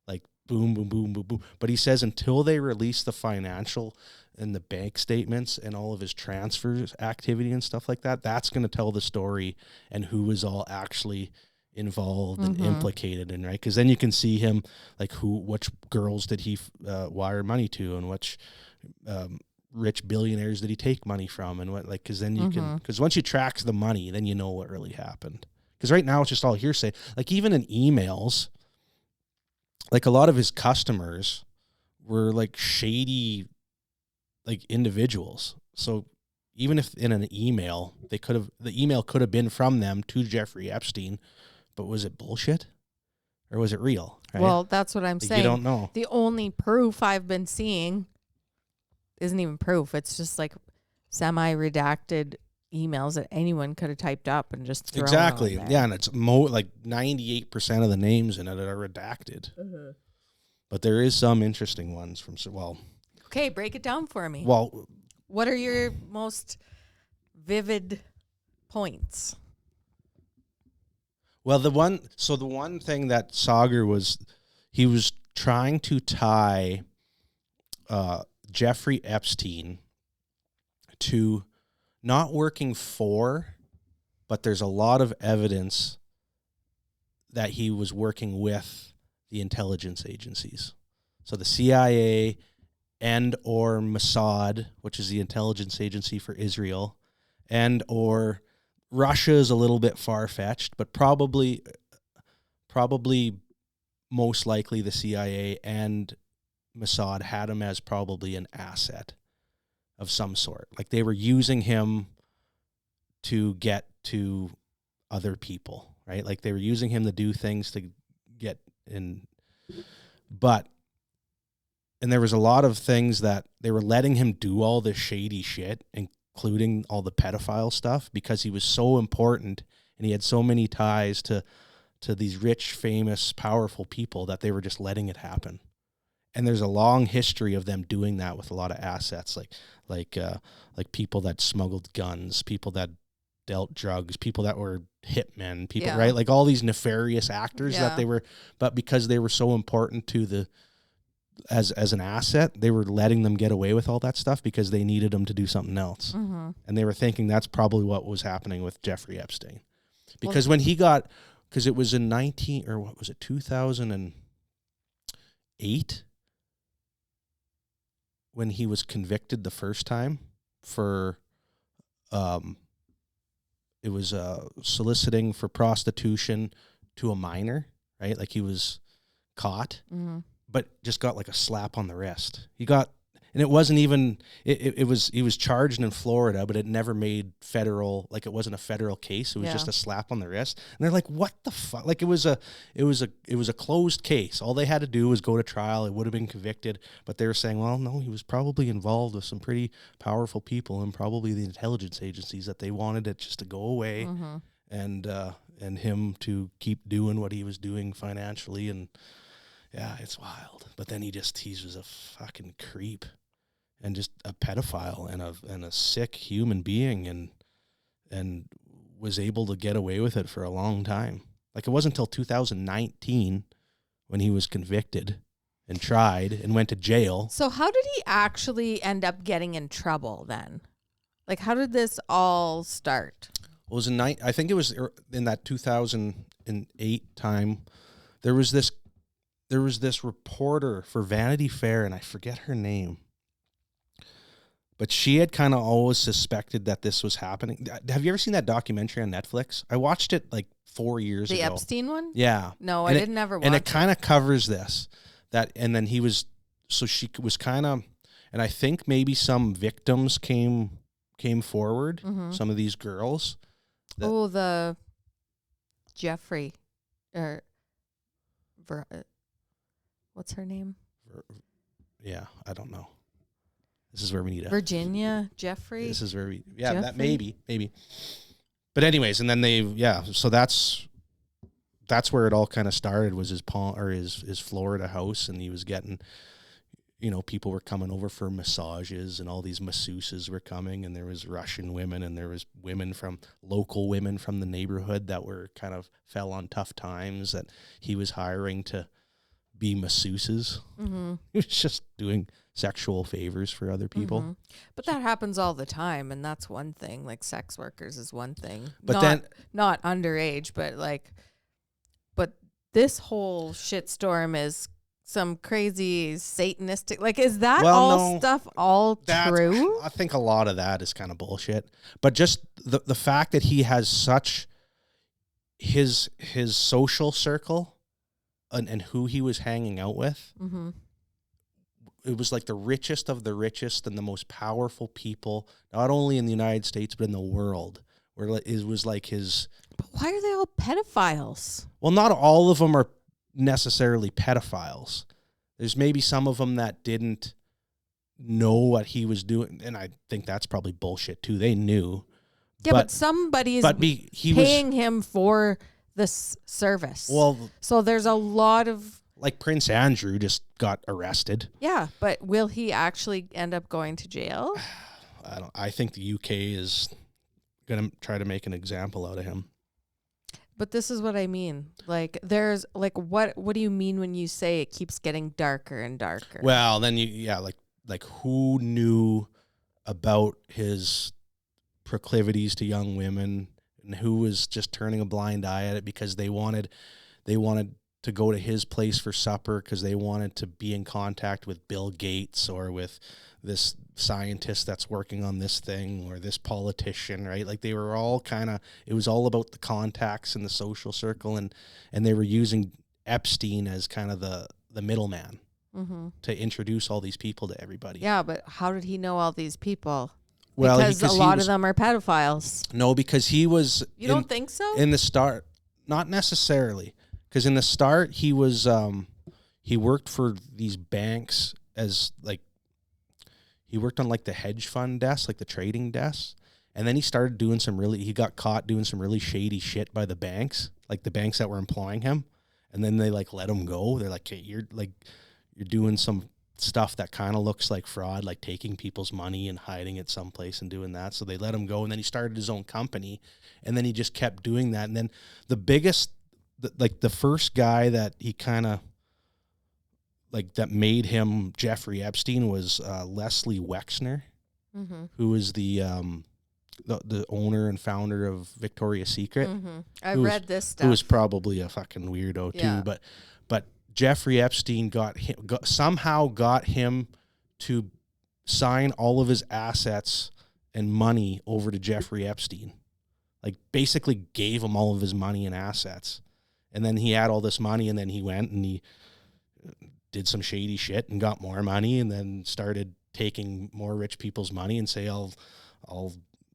Like boom, boom, boom, boom, boom. But he says until they release the financial and the bank statements and all of his transfers activity and stuff like that, that's going to tell the story and who was all actually involved and implicated in, right? Because then you can see him, like which girls did he wire money to, and which rich billionaires did he take money from, and what, like, because then you can, because once you track the money, then you know what really happened. Because right now it's just all hearsay. Like even in emails, like a lot of his customers were like shady, like individuals. So even if in an email, the email could have been from them to Jeffrey Epstein, but was it bullshit or was it real? Right? Well, that's what I'm saying. You don't know. The only proof I've been seeing isn't even proof. It's just like semi-redacted emails that anyone could have typed up and just thrown exactly. on there. Yeah, and it's like 98% of the names in it are redacted. But there is some interesting ones from Okay, break it down for me. Well, what are your most vivid points? Well, the one thing that Sagar was, he was trying to tie Jeffrey Epstein to not working for, but there's a lot of evidence that he was working with the intelligence agencies. So the CIA and or Mossad, which is the intelligence agency for Israel, and or Russia is a little bit far-fetched, but probably most likely the CIA and Mossad had him as probably an asset of some sort. Like they were using him to get to other people, right? Like they were using him to do things to get in. And there was a lot of things that they were letting him do all this shady shit, including all the pedophile stuff, because he was so important and he had so many ties to these rich, famous, powerful people that they were just letting it happen. And there's a long history of them doing that with a lot of assets, like people that smuggled guns, people that dealt drugs, people that were hitmen, people, right? Like all these nefarious actors that they were, but because they were so important to the, as an asset, they were letting them get away with all that stuff because they needed them to do something else. Mm-hmm. And they were thinking that's probably what was happening with Jeffrey Epstein. Because when he got, because it was in 2008 when he was convicted the first time for, it was soliciting for prostitution to a minor, right? Like he was caught. Mm-hmm. But just got like a slap on the wrist. He got, and it wasn't even, he was charged in Florida, but it never made federal, like it wasn't a federal case. It was just a slap on the wrist. And they're like, what the fuck? Like it was a closed case. All they had to do was go to trial. It would have been convicted, but they were saying, well, no, he was probably involved with some pretty powerful people and probably the intelligence agencies that they wanted it just to go away and him to keep doing what he was doing financially. And yeah, it's wild. But then he was a fucking creep and just a pedophile and a sick human being and was able to get away with it for a long time. Like it wasn't until 2019 when he was convicted and tried and went to jail. So how did he actually end up getting in trouble then? Like how did this all start? Well, it was I think it was in that 2008 time. There was this reporter for Vanity Fair, and I forget her name, but she had kind of always suspected that this was happening. Have you ever seen that documentary on Netflix? I watched it like 4 years ago. The Epstein one? Yeah. No, I didn't ever watch it. And it kind of covers this. And then she was kind of, And I think maybe some victims came forward, some of these girls. The Jeffrey, or what's her name? Yeah, I don't know. This is where we need Virginia Jeffrey. This is where we Jeffrey? That maybe. But anyways, and then so that's where it all kind of started, was his Florida house, and he was getting, people were coming over for massages, and all these masseuses were coming, and there was Russian women, and there was local women from the neighborhood that were kind of fell on tough times that he was hiring to be masseuses. He was just doing sexual favors for other people. But that happens all the time, and that's one thing. Like, sex workers is one thing. But not underage, but this whole shitstorm is some crazy satanistic. Like, is that stuff all true? I think a lot of that is kind of bullshit. But just the fact that he has such his social circle and who he was hanging out with, it was like the richest of the richest and the most powerful people, not only in the United States but in the world. Where it was like his. But why are they all pedophiles? Well, not all of them are necessarily pedophiles. There's maybe some of them that didn't know what he was doing, and I think that's probably bullshit too. They knew. Yeah, but somebody's paying him for this service. Well, so there's a lot of. Like Prince Andrew just got arrested. Yeah, but will he actually end up going to jail? I think the UK is going to try to make an example out of him. But this is what I mean. Like, there's like, what do you mean when you say it keeps getting darker and darker? Well, then like who knew about his proclivities to young women, and who was just turning a blind eye at it because they wanted to go to his place for supper because they wanted to be in contact with Bill Gates or with this scientist that's working on this thing or this politician, right? Like, they were all it was all about the contacts in the social circle, and they were using Epstein as kind of the middleman to introduce all these people to everybody. Yeah, but how did he know all these people? Well, because a lot of them are pedophiles. No, because he was... You don't think so? In the start, not necessarily. Because in the start, he was he worked for these banks as he worked on the hedge fund desk, like the trading desk, and then he started doing he got caught doing some really shady shit by the banks, like the banks that were employing him, and then they let him go. They're like, hey, you're doing some stuff that kind of looks like fraud, like taking people's money and hiding it someplace and doing that. So they let him go, and then he started his own company, and then he just kept doing that, and then the biggest. The first guy that he kind of that made him Jeffrey Epstein was Leslie Wexner, who was the owner and founder of Victoria's Secret. I read this stuff. Who was probably a fucking weirdo too, but Jeffrey Epstein somehow got him to sign all of his assets and money over to Jeffrey Epstein. Basically gave him all of his money and assets. And then he had all this money, and then he went and he did some shady shit and got more money, and then started taking more rich people's money and say, I'll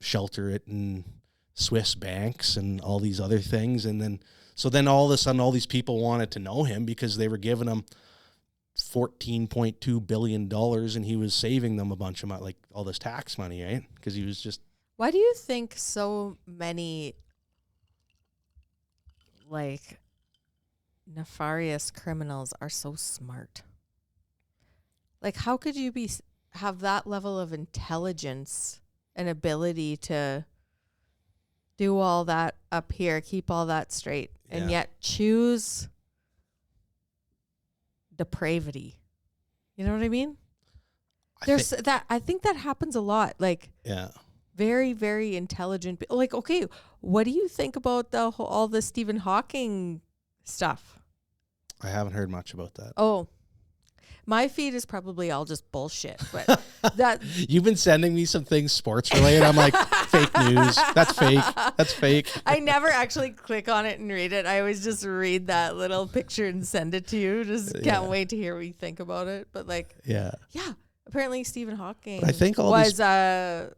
shelter it in Swiss banks and all these other things. And then all of a sudden, all these people wanted to know him because they were giving him $14.2 billion, and he was saving them a bunch of money, all this tax money, right? Because he was just... Why do you think so many nefarious criminals are so smart? How could you have that level of intelligence and ability to do all that up here, keep all that straight, and yet choose depravity? You know what I mean? I think that happens a lot. Very, very intelligent. Okay, what do you think about all the Stephen Hawking stuff? I haven't heard much about that. Oh, my feed is probably all just bullshit. But that you've been sending me some things sports related. I'm like, fake news. That's fake. That's fake. I never actually click on it and read it. I always just read that little picture and send it to you. Just can't wait to hear what you think about it. But yeah. Apparently, Stephen Hawking But I think was a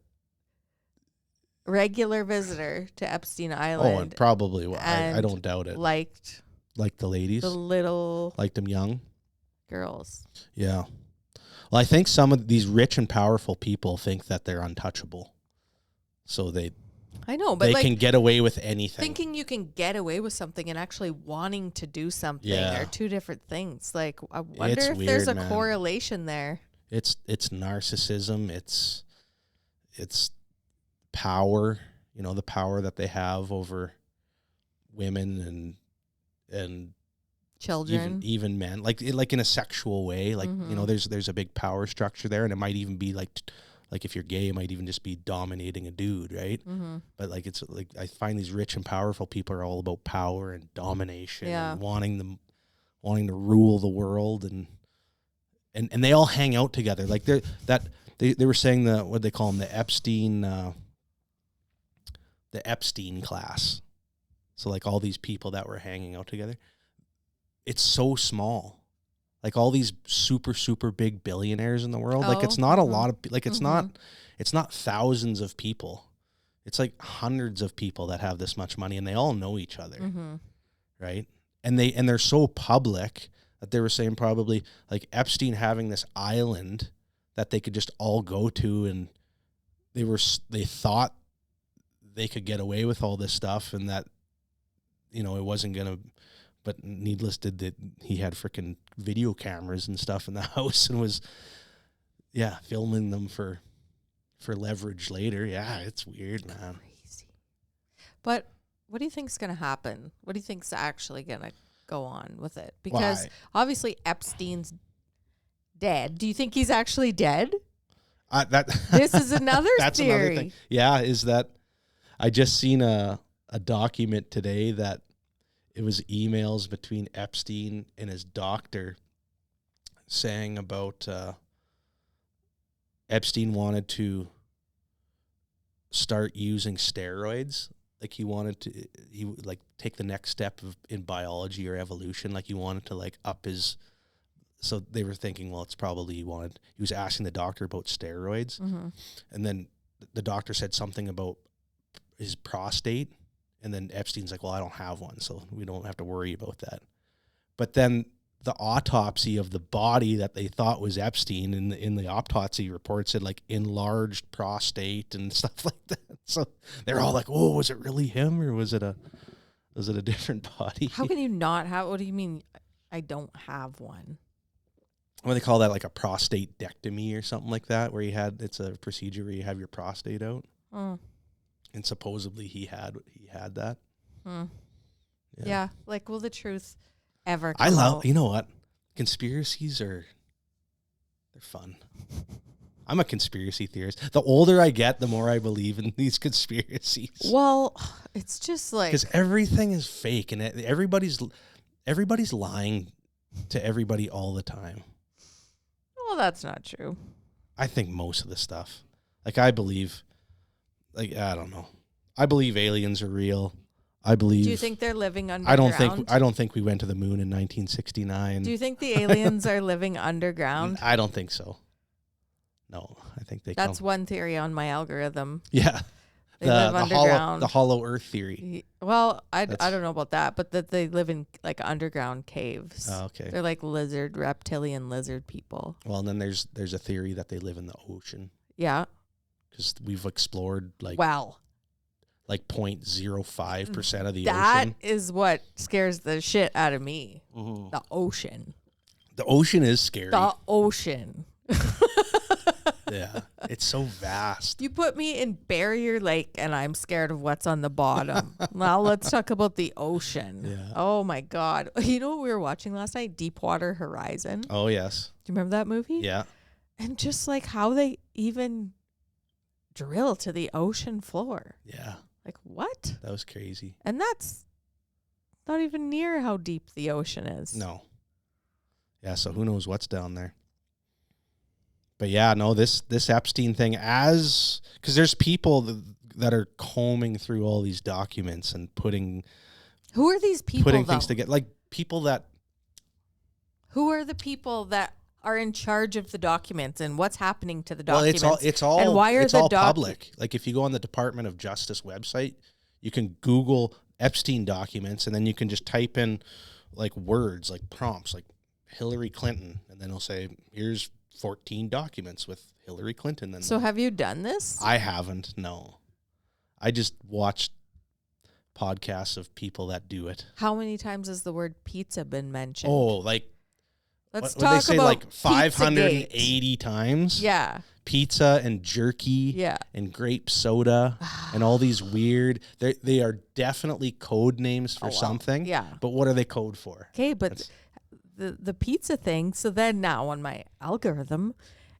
regular visitor to Epstein Island. Oh, and probably. I don't doubt it. Liked the ladies. the little Liked them young. girls. Yeah. Well, I think some of these rich and powerful people think that they're untouchable. So they can get away with anything. Thinking you can get away with something and actually wanting to do something are two different things. Like, I wonder if there's a correlation there. It's narcissism. It's power. You know, the power that they have over women and children, even men, like in a sexual way. Like, you know, there's a big power structure there, and it might even be like if you're gay, it might even just be dominating a dude, right? But like, it's like, I find these rich and powerful people are all about power and domination and wanting to rule the world, and they all hang out together. Like they were saying what they call them, the Epstein class. So like all these people that were hanging out together, it's so small. Like all these super, super big billionaires in the world. Like it's not a lot of, like it's not thousands of people. It's like hundreds of people that have this much money, and they all know each other. Right. And they're so public that they were saying probably like Epstein having this island that they could just all go to, and they thought they could get away with all this stuff, and that, you know, it wasn't going to, but needless did that he had freaking video cameras and stuff in the house and was, filming them for leverage later. Yeah, it's weird, man. Crazy. But what do you think's going to happen? What do you think's actually going to go on with it? Because obviously Epstein's dead. Do you think he's actually dead? This is another theory. Another thing. Yeah, is that I just seen a document today that it was emails between Epstein and his doctor saying about Epstein wanted to start using steroids. Like he would like take the next step in biology or evolution. Like he wanted to like up his, so they were thinking, well, it's probably he was asking the doctor about steroids. And then the doctor said something about his prostate. And then Epstein's like, well, I don't have one, so we don't have to worry about that. But then the autopsy of the body that they thought was Epstein in the autopsy report said like enlarged prostate and stuff like that. So they're all like, oh, was it really him, or was it a different body? How can you not have? What do you mean? I don't have one. What do they call that? Like a prostatectomy or something like that, where it's a procedure where you have your prostate out. And supposedly he had that. Yeah. Like, will the truth ever come out? You know what? Conspiracies they're fun. I'm a conspiracy theorist. The older I get, the more I believe in these conspiracies. Well, it's just like, because everything is fake, and everybody's lying to everybody all the time. Well, that's not true. I think most of the stuff. Like, I believe, like, I don't know. I believe aliens are real. I believe. Do you think they're living underground? I don't think we went to the moon in 1969. Do you think the aliens are living underground? I don't think so. No, I think That's one theory on my algorithm. Yeah. They live underground. The hollow earth theory. Well, I don't know about that, but that they live in like underground caves. Oh, okay. They're like reptilian lizard people. Well, and then there's a theory that they live in the ocean. Yeah. Because we've explored like 0.05% of the ocean. That is what scares the shit out of me. The ocean. The ocean is scary. The ocean. Yeah, it's so vast. You put me in Barrier Lake and I'm scared of what's on the bottom. Now let's talk about the ocean. Yeah. Oh my God. You know what we were watching last night? Deepwater Horizon. Oh, yes. Do you remember that movie? Yeah. And just like how they even drill to the ocean floor. Yeah. Like what? That was crazy. And that's not even near how deep the ocean is. No. Yeah, so who knows what's down there. But yeah, no, this Epstein thing, because there's people that are combing through all these documents and putting. Who are these people? Putting things together, like people that. Who are the people that are in charge of the documents and what's happening to the documents. Well, it's all and why are it's the all public. Like if you go on the Department of Justice website, you can Google Epstein documents, and then you can just type in like words, like prompts, like Hillary Clinton, and then it'll say, here's 14 documents with Hillary Clinton. And so have you done this? I haven't, no. I just watched podcasts of people that do it. How many times has the word pizza been mentioned? Oh, like let's what talk they say, about like 580 times. Yeah. Pizza and jerky and grape soda and all these weird. They are definitely code names for something. Yeah. But what are they code for? Okay, but the pizza thing. So then now on my algorithm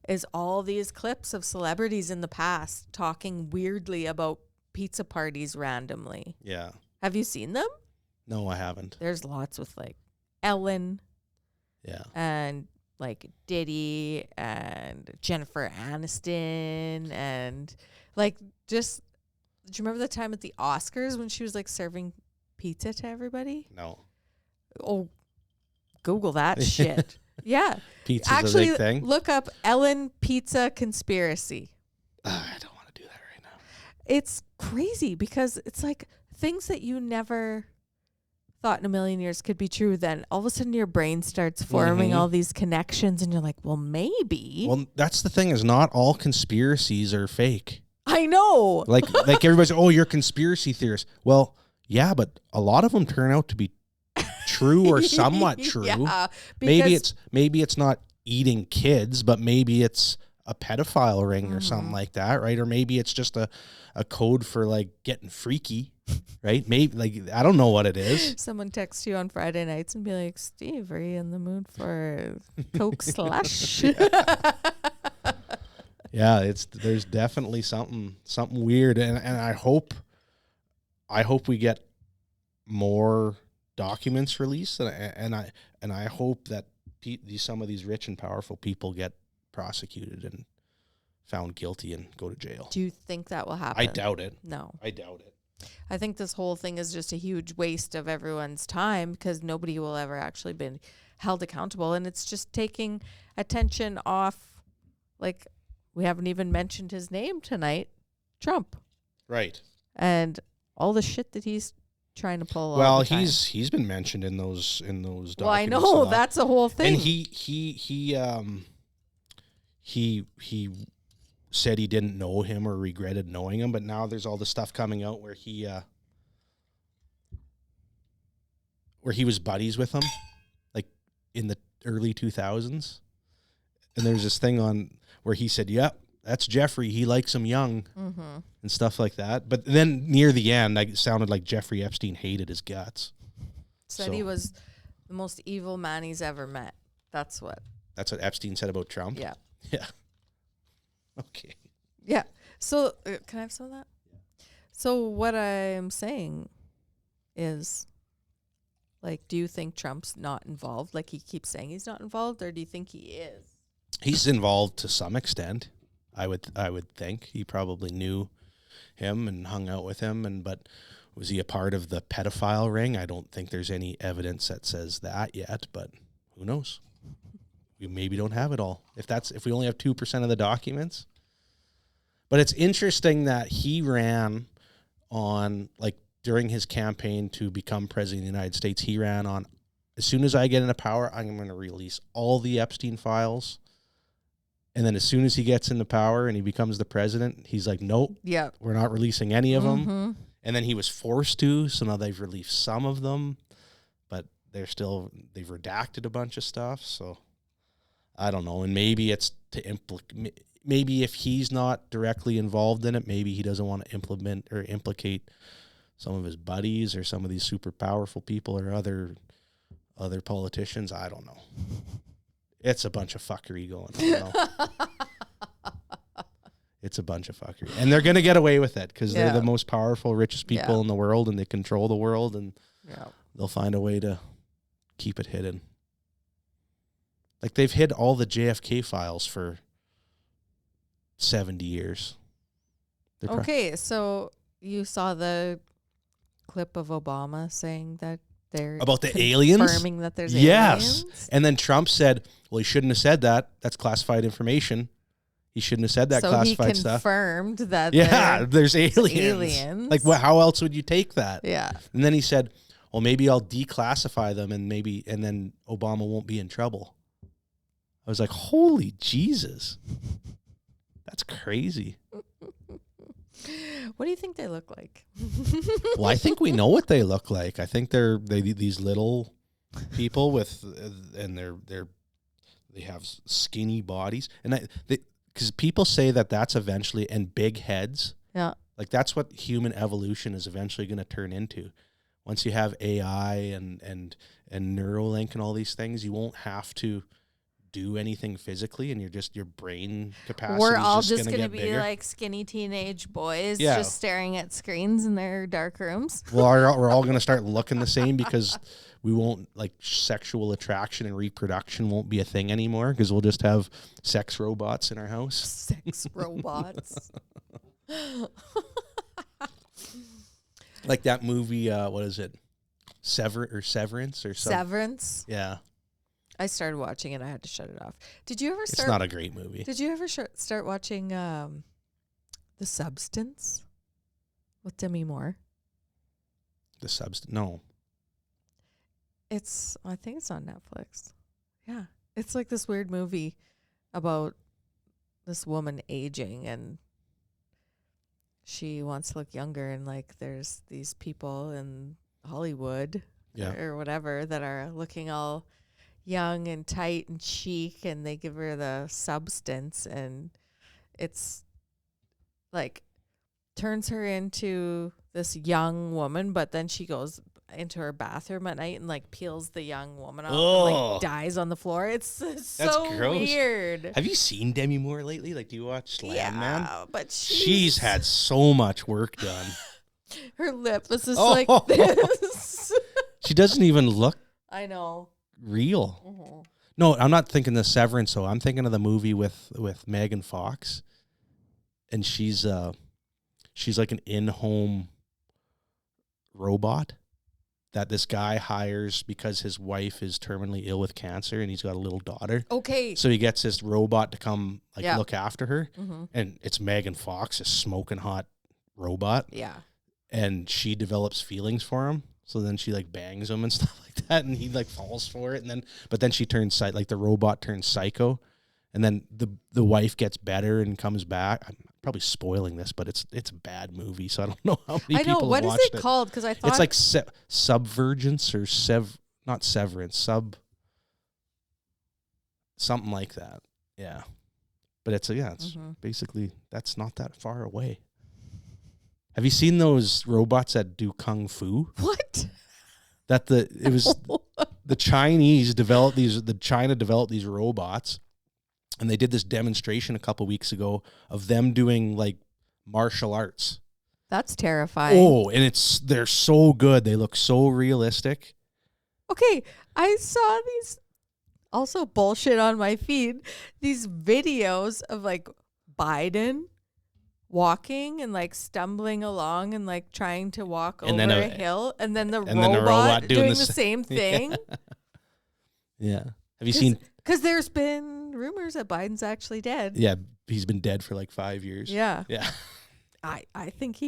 is all these clips of celebrities in the past talking weirdly about pizza parties randomly. Yeah. Have you seen them? No, I haven't. There's lots with like Ellen. Yeah. And like Diddy and Jennifer Aniston and like just, do you remember the time at the Oscars when she was like serving pizza to everybody? No. Oh, Google that shit. Yeah. Pizza's actually, a big thing. Look up Ellen pizza conspiracy. I don't want to do that right now. It's crazy because it's like things that you never thought in a million years could be true, then all of a sudden your brain starts forming all these connections and you're like, well, maybe. Well, that's the thing, is not all conspiracies are fake. I know. Like everybody's, oh, you're a conspiracy theorist. Well, yeah, but a lot of them turn out to be true or somewhat true. Yeah, maybe it's not eating kids, but maybe it's a pedophile ring or something like that, right? Or maybe it's just a code for like getting freaky, right? Maybe, like, I don't know what it is. Someone texts you on Friday nights and be like, Steve, are you in the mood for Coke slush? Yeah, there's definitely something weird, and I hope we get more documents released, and I hope that some of these rich and powerful people get prosecuted and found guilty and go to jail. Do you think that will happen? I doubt it. No. I doubt it. I think this whole thing is just a huge waste of everyone's time because nobody will ever actually be held accountable. And it's just taking attention off, like, we haven't even mentioned his name tonight, Trump. Right. And all the shit that he's trying to pull. Well, all the time. he's been mentioned in those documents. Well, I know that's a whole thing. And he said he didn't know him or regretted knowing him, but now there's all the stuff coming out where he was buddies with him, like in the early 2000s. And there's this thing on where he said, "Yep, that's Jeffrey. He likes him young," and stuff like that. But then near the end, it sounded like Jeffrey Epstein hated his guts. Said he was the most evil man he's ever met. That's what Epstein said about Trump? Yeah. Yeah. Okay. Yeah. So can I have some of that? So what I'm saying is, like, do you think Trump's not involved? Like he keeps saying he's not involved, or do you think he is? He's involved to some extent. I would think he probably knew him and hung out with him, but was he a part of the pedophile ring? I don't think there's any evidence that says that yet, but who knows? We maybe don't have it all. If we only have 2% of the documents. But it's interesting that he ran on, like, during his campaign to become president of the United States, he ran on, as soon as I get into power, I'm going to release all the Epstein files. And then as soon as he gets into power and he becomes the president, he's like, nope, we're not releasing any of them. And then he was forced to, so now they've released some of them, but they've redacted a bunch of stuff. So I don't know. And maybe it's maybe if he's not directly involved in it, maybe he doesn't want to implement or implicate some of his buddies or some of these super powerful people or other politicians. I don't know. It's a bunch of fuckery going on. It's a bunch of fuckery. And they're going to get away with it because they're the most powerful, richest people in the world, and they control the world, and they'll find a way to keep it hidden. Like, they've hid all the JFK files for 70 years. Okay, so you saw the clip of Obama saying that they're about the aliens? confirming that there's aliens? And then Trump said, Well, he shouldn't have said that. That's classified information. He shouldn't have said that classified stuff. So he confirmed that there's aliens. Like, how else would you take that? Yeah. And then he said, well, maybe I'll declassify them and then Obama won't be in trouble. I was like, holy Jesus. That's crazy. What do you think they look like? Well, I think we know what they look like. I think they're these little people and they have skinny bodies, and because people say that's eventually, and big heads. Yeah, like that's what human evolution is eventually going to turn into. Once you have AI and Neuralink and all these things, you won't have to do anything physically, and your brain capacity. We're all just going to be bigger. like skinny teenage boys, just staring at screens in their dark rooms. Well, we're all going to start looking the same because we won't, like, sexual attraction and reproduction won't be a thing anymore because we'll just have sex robots in our house. Sex robots. Like that movie, what is it? Severance or something? Severance? Yeah. I started watching it. I had to shut it off. Did you ever start? It's not a great movie. Did you ever start watching The Substance with Demi Moore? The Substance? No. I think it's on Netflix. Yeah. It's like this weird movie about this woman aging, and she wants to look younger, and like there's these people in Hollywood or whatever that are looking all young and tight and chic, and they give her the substance, and it's like turns her into this young woman, but then she goes into her bathroom at night and like peels the young woman off and like dies on the floor. It's so gross. Weird. Have you seen Demi Moore lately? Like, do you watch Slam Man? Yeah, but she's had so much work done. Her lip is just like this. She doesn't even look I know real. Mm-hmm. No, I'm not thinking the Severance, though. I'm thinking of the movie with Megan Fox, and she's like an in-home robot that this guy hires because his wife is terminally ill with cancer and he's got a little daughter. Okay. So he gets this robot to come look after her. Mm-hmm. And it's Megan Fox, a smoking hot robot. Yeah. And she develops feelings for him. So then she like bangs him and stuff like that. And he like falls for it. But then she turns the robot turns psycho. And then the wife gets better and comes back. I'm probably spoiling this, but it's a bad movie, so I don't know how many people what watched is it called? Because I thought it's like Subvergence or not Severance, something like that. Yeah, but it's basically that's not that far away. Have you seen those robots that do kung fu? What? The Chinese developed these. China developed these robots. And they did this demonstration a couple weeks ago of them doing like martial arts. That's terrifying. Oh, and they're so good. They look so realistic. Okay, I saw these also bullshit on my feed. These videos of like Biden walking and like stumbling along and like trying to walk over a hill, and then the robot doing the same thing. Yeah. Have you seen? Because there's been rumors that Biden's actually dead. Yeah, he's been dead for like 5 years. Yeah. Yeah. I think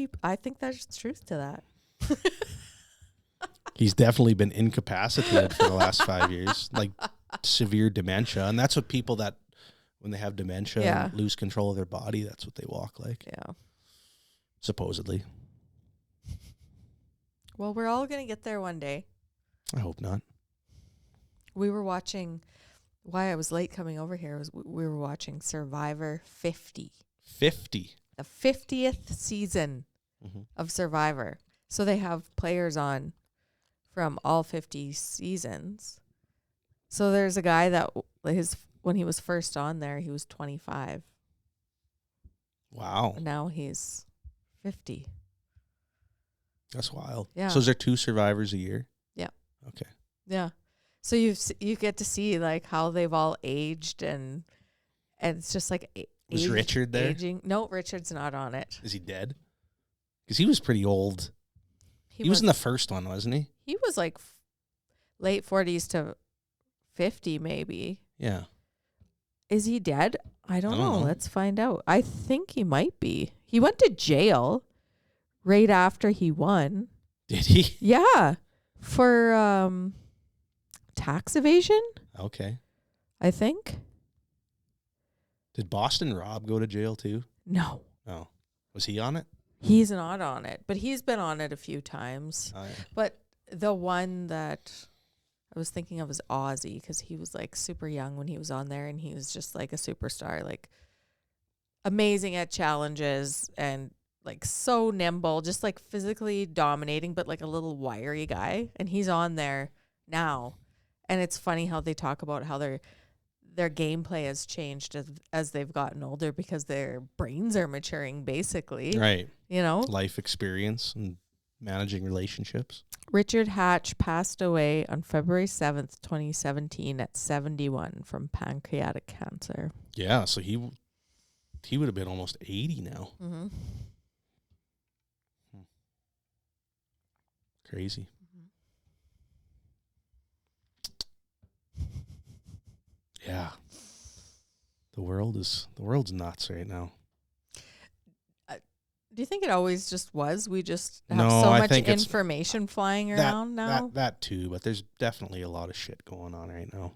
there's truth to that. He's definitely been incapacitated for the last 5 years, like severe dementia. And that's what people that, when they have dementia and lose control of their body, that's what they walk like. Yeah. Supposedly. Well, we're all going to get there one day. I hope not. We were watching, why I was late coming over here was we were watching Survivor 50. 50? The 50th season of Survivor. So they have players on from all 50 seasons. So there's a guy that when he was first on there, he was 25. Wow. Now he's 50. That's wild. Yeah. So is there 2 survivors a year? Yeah. Okay. Yeah. So you get to see like how they've all aged, and it's just like was Richard there? Aging. No, Richard's not on it. Is he dead? Because he was pretty old. He was in the first one, wasn't he? He was like late 40s to 50 maybe. Yeah. Is he dead? I don't know. know. Let's find out. I think he might be. He went to jail right after he won. Did he? Yeah. For tax evasion, Okay. I think. Did Boston Rob go to jail too? No. Oh. Was he on it? He's not on it, but he's been on it a few times. Oh, yeah. But the one that I was thinking of is Ozzy, because he was like super young when he was on there, and he was just like a superstar, like amazing at challenges and like so nimble, just like physically dominating, but like a little wiry guy. And he's on there now. And it's funny how they talk about how their gameplay has changed as they've gotten older, because their brains are maturing, basically. Right. You know? Life experience and managing relationships. Richard Hatch passed away on February 7th, 2017 at 71 from pancreatic cancer. Yeah, so he would have been almost 80 now. Mm-hmm. Crazy. Yeah. The world's nuts right now. Do you think it always just was? We just have No, so I much think it's information flying around now? That too, but there's definitely a lot of shit going on right now.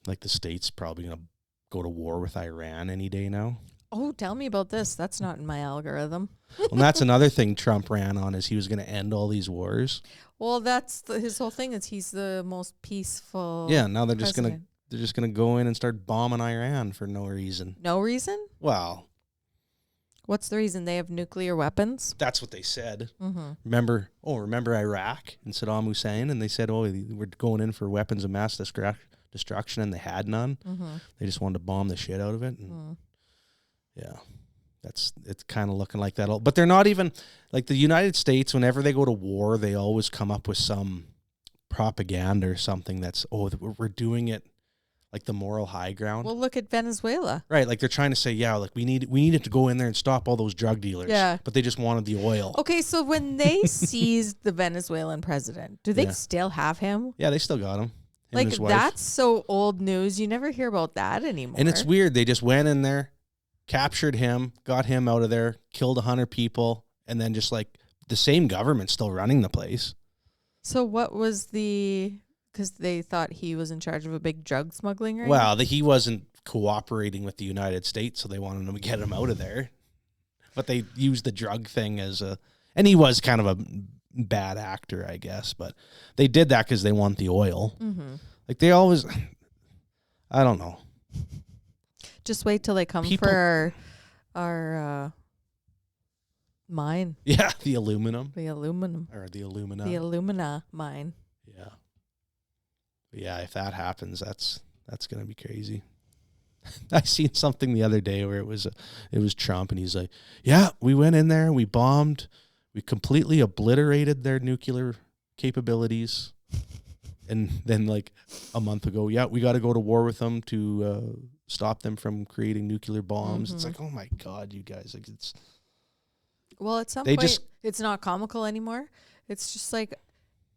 Like the States probably going to go to war with Iran any day now. Oh, tell me about this. That's not in my algorithm. Well, that's another thing Trump ran on, is he was going to end all these wars. Well, that's his whole thing, is he's the most peaceful. Yeah, now they're just president. gonna go in and start bombing Iran for no reason. No reason? Well, What's the reason? They have nuclear weapons? that's what they said. Mm-hmm. Remember Iraq and Saddam Hussein, and they said, oh, we're going in for weapons of mass destruction, and they had none. Mm-hmm. They just wanted to bomb the shit out of it. And yeah, it's kind of looking like that. But they're not even, like the United States, whenever they go to war, they always come up with some propaganda or something that's, oh, we're doing it like the moral high ground. Well, look at Venezuela. Right, like they're trying to say, yeah, like we needed to go in there and stop all those drug dealers. Yeah. But they just wanted the oil. Okay, so when they seized the Venezuelan president, do they Yeah. still have him? Yeah, they still got him. Him Like, and his wife. that's so old news. You never hear about that anymore. And it's weird. They just went in there, captured him, got him out of there, killed 100 people, and then just like the same government still running the place. So what was because they thought he was in charge of a big drug smuggling ring? Well, he wasn't cooperating with the United States, so they wanted to get him out of there. But they used the drug thing and he was kind of a bad actor, I guess. But they did that because they want the oil. Mm-hmm. Like they always, I don't know. Just wait till they come for our mine. Yeah, the aluminum. The aluminum. Or the alumina. The alumina mine. Yeah. But yeah, if that happens, that's going to be crazy. I seen something the other day where it was Trump, and he's like, yeah, we went in there, we bombed, we completely obliterated their nuclear capabilities. And then like a month ago, yeah, we got to go to war with them to stop them from creating nuclear bombs. Mm-hmm. It's like, oh my God, you guys, like it's. Well, at some point, it's not comical anymore. It's just like,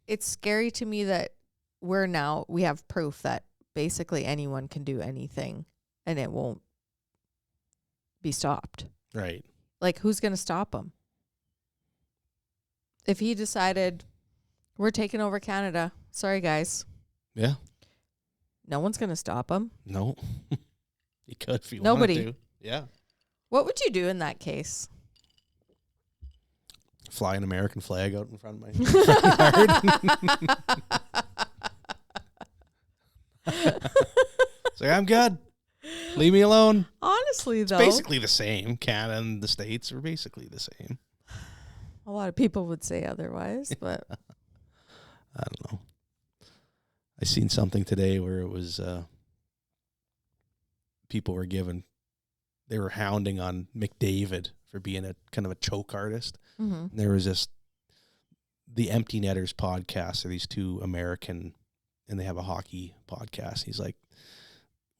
it's scary to me that we have proof that basically anyone can do anything and it won't be stopped. Right. Like, who's going to stop him? If he decided, we're taking over Canada, sorry guys. Yeah. No one's going to stop him. No. You could if you Nobody. wanted to. Yeah. What would you do in that case? Fly an American flag out in front of my yard. It's like, I'm good. Leave me alone. Honestly, though. It's basically the same. Canada and the States are basically the same. A lot of people would say otherwise, but I don't know. I seen something today where it was people were they were hounding on McDavid for being a kind of a choke artist. mm-hmm. And there was the Empty Netters podcast. Are these two American, and they have a hockey podcast. He's like,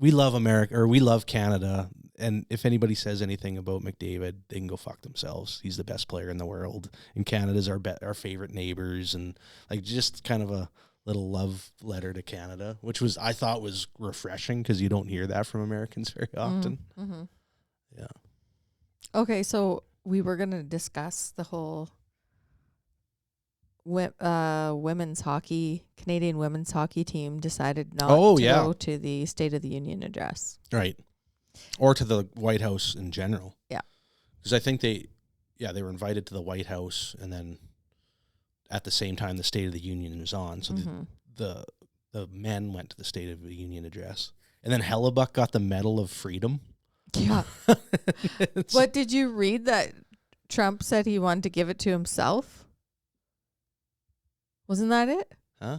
we love America, or we love Canada, and if anybody says anything about McDavid, they can go fuck themselves. He's the best player in the world, and Canada's our favorite neighbors, and like just kind of a little love letter to Canada, which was I thought was refreshing because you don't hear that from Americans very often. Mm-hmm. Yeah. Okay, so we were going to discuss the whole women's hockey, Canadian women's hockey team decided not to go to the State of the Union address. Right. Or to the White House in general. Yeah. Because I think they were invited to the White House, and then at the same time the State of the Union was on. So the men went to the State of the Union address. And then Hellebuck got the Medal of Freedom. Yeah. But did you read that Trump said he wanted to give it to himself? Wasn't that it? Huh?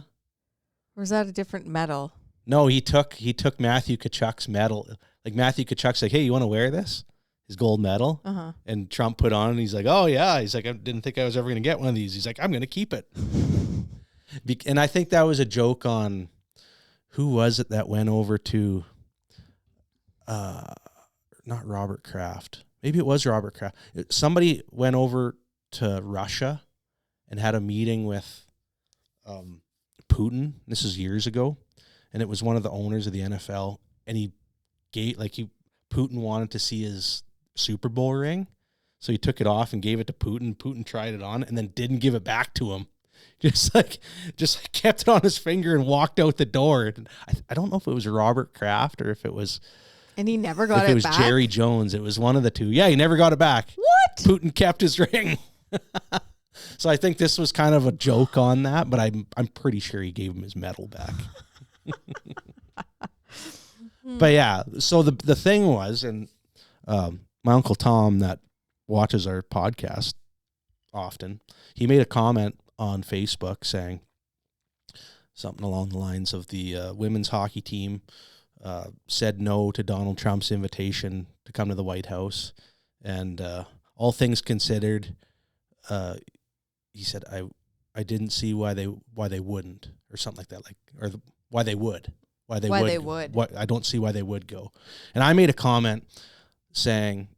Or was that a different medal? No, he took Matthew Tkachuk's medal. Like Matthew Tkachuk's like, hey, you want to wear this? His gold medal. Uh-huh. And Trump put on, and he's like, oh yeah. He's like, I didn't think I was ever going to get one of these. He's like, I'm going to keep it. And I think that was a joke on, who was it that went over to, not Robert Kraft. Maybe it was Robert Kraft. Somebody went over to Russia and had a meeting with Putin. This is years ago. And it was one of the owners of the NFL. And Putin wanted to see his Super Bowl ring. So he took it off and gave it to Putin. Putin tried it on and then didn't give it back to him. Just kept it on his finger and walked out the door. I don't know if it was Robert Kraft or if it was... And he never got it back? If it was Jerry Jones, it was one of the two. Yeah, he never got it back. What? Putin kept his ring. So I think this was kind of a joke on that, but I'm pretty sure he gave him his medal back. But yeah, so the thing was, and my Uncle Tom that watches our podcast often, he made a comment on Facebook saying something along the lines of the women's hockey team said no to Donald Trump's invitation to come to the White House, and all things considered, he said, I didn't see why they wouldn't, or something like that, why they would. I don't see why they would go. And I made a comment saying,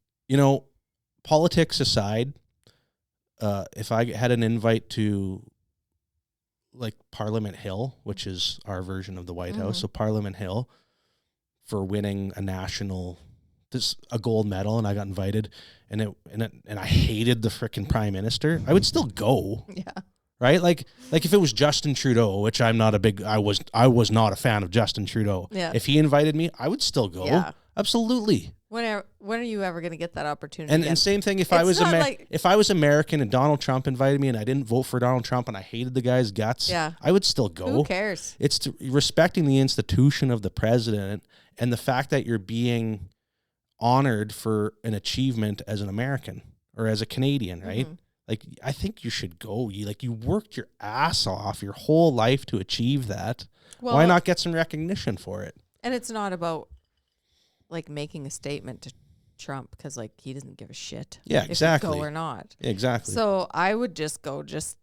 politics aside, if I had an invite to like Parliament Hill, which is our version of the White House, so Parliament Hill, for winning a gold medal, and I got invited, and I hated the frickin' prime minister, I would still go. Yeah. Right? Like if it was Justin Trudeau, which I was not a fan of Justin Trudeau. Yeah. If he invited me, I would still go. Yeah. Absolutely. When are you ever going to get that opportunity? And same thing if I was American and Donald Trump invited me and I didn't vote for Donald Trump and I hated the guy's guts, I would still go. Who cares? It's respecting the institution of the president and the fact that you're being honored for an achievement as an American or as a Canadian, right? Mm-hmm. Like, I think you should go. You worked your ass off your whole life to achieve that. Well, why not get some recognition for it? And it's not about like making a statement to Trump because like he doesn't give a shit. Yeah, exactly. If you go or not. Yeah, exactly. So I would just go just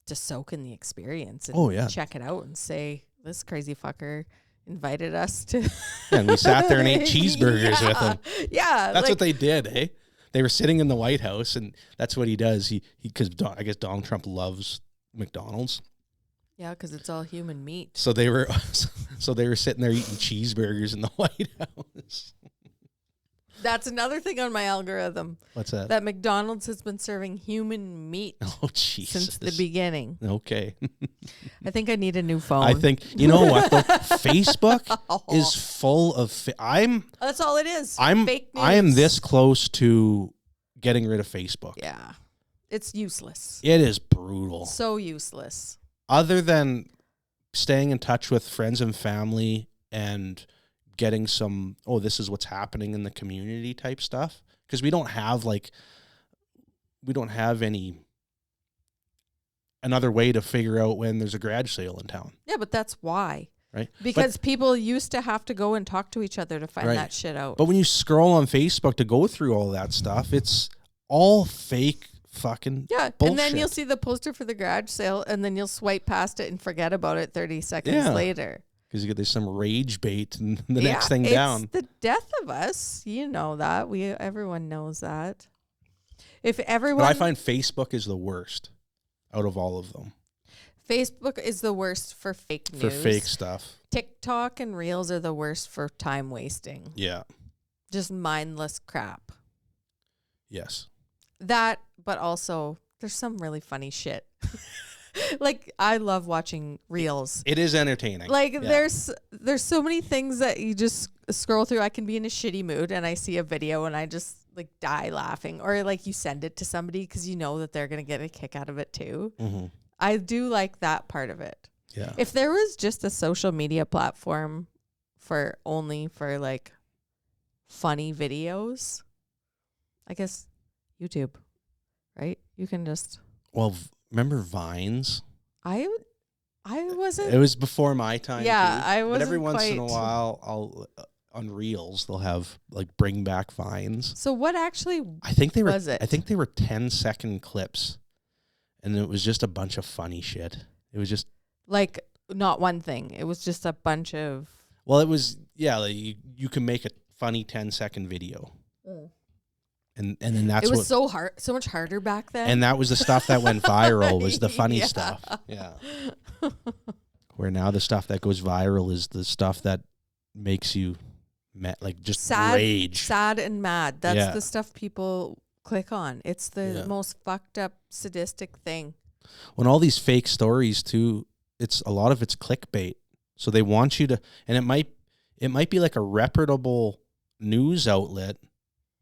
to soak in the experience and check it out and say, this crazy fucker invited us to. Yeah, and we sat there and ate cheeseburgers with him. Yeah. That's what they did, eh? They were sitting in the White House, and that's what he does. Because I guess Donald Trump loves McDonald's. Yeah, because it's all human meat. So they were sitting there eating cheeseburgers in the White House. That's another thing on my algorithm. What's that? That McDonald's has been serving human meat. Oh, Jesus. Since the beginning. Okay. I think I need a new phone. I think, you know what, though? Facebook is full of... That's all it is. Fake news. I am this close to getting rid of Facebook. Yeah. It's useless. It is brutal. So useless. Other than staying in touch with friends and family and getting some, this is what's happening in the community type stuff. Because we don't have another way to figure out when there's a garage sale in town. Yeah, but that's why. Right? Because people used to have to go and talk to each other to find that shit out. But when you scroll on Facebook to go through all that stuff, it's all fake fucking bullshit. And then you'll see the poster for the garage sale and then you'll swipe past it and forget about it 30 seconds later. Because there's some rage bait and the next thing down. It's the death of us. You know that. Everyone knows that. But I find Facebook is the worst out of all of them. Facebook is the worst for fake news. For fake stuff. TikTok and Reels are the worst for time wasting. Yeah. Just mindless crap. Yes. That, but also there's some really funny shit. Like, I love watching Reels. It is entertaining. Like, there's so many things that you just scroll through. I can be in a shitty mood and I see a video and I just like die laughing, or like you send it to somebody because you know that they're gonna get a kick out of it too. Mm-hmm. I do like that part of it. Yeah. If there was just a social media platform for like funny videos, I guess YouTube, right? You can just. Well, remember Vines? I wasn't. It was before my time. Yeah, too. I wasn't. But every once in a quite. while, I'll on Reels they'll have like bring back Vines. So what actually? I think they were. Was it? I think they were 10-second clips, and it was just a bunch of funny shit. It was just like not one thing. It was just a bunch of. Well, it was like you can make a funny 10-second video. And then that's it was so hard, so much harder back then. And that was the stuff that went viral was the funny stuff. Yeah. Where now the stuff that goes viral is the stuff that makes you just rage. Sad and mad. That's the stuff people click on. It's the most fucked up sadistic thing. When all these fake stories too, a lot of it's clickbait. So they want you to, and it might be like a reputable news outlet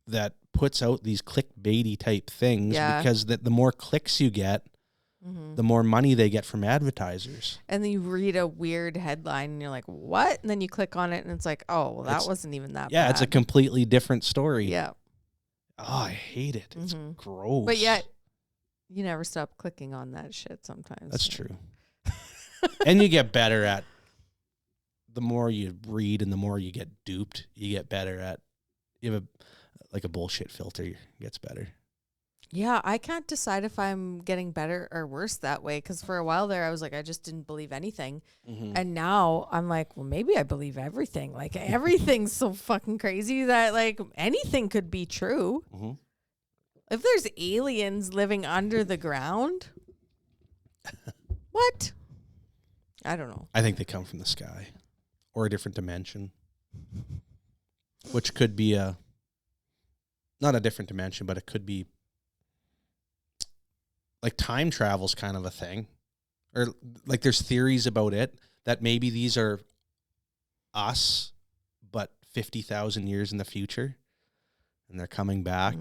that puts out these clickbaity type things because the more clicks you get, the more money they get from advertisers. And then you read a weird headline and you're like, what? And then you click on it and it's like, oh, well, that wasn't even that bad. Yeah, it's a completely different story. Yeah. Oh, I hate it. It's gross. But yet, you never stop clicking on that shit sometimes. That's true. And you get better at, the more you read and the more you get duped, you get better at, you have a bullshit filter gets better. Yeah, I can't decide if I'm getting better or worse that way, because for a while there I was like, I just didn't believe anything. And now I'm like, well, maybe I believe everything. Like everything's so fucking crazy that like anything could be true. If there's aliens living under the ground, what? I don't know. I think they come from the sky or a different dimension, which could be not a different dimension, but it could be like time travel's kind of a thing, or like there's theories about it that maybe these are us, but 50,000 years in the future, and they're coming back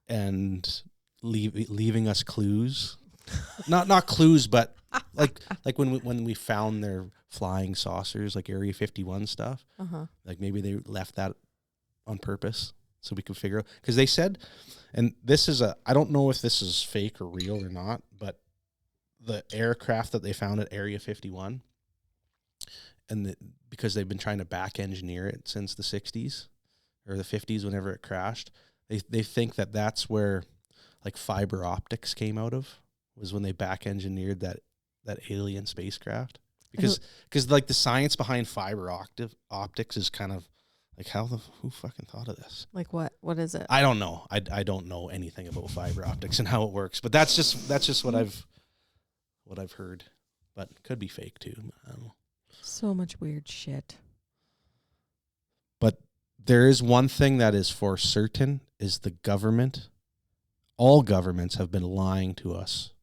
and leaving us clues, not clues, but like when we found their flying saucers, like Area 51 stuff, like maybe they left that on purpose so we could figure out, because they said, and this is I don't know if this is fake or real or not, but the aircraft that they found at Area 51, and because they've been trying to back engineer it since the 60s or the 50s whenever it crashed, they think that that's where like fiber optics came out of, was when they back engineered that alien spacecraft, because like the science behind fiber optics is kind of like, who fucking thought of this? Like what? What is it? I don't know. I don't know anything about fiber optics and how it works, but that's just what I've heard. But it could be fake too. I don't know. So much weird shit. But there is one thing that is for certain, is the government. All governments have been lying to us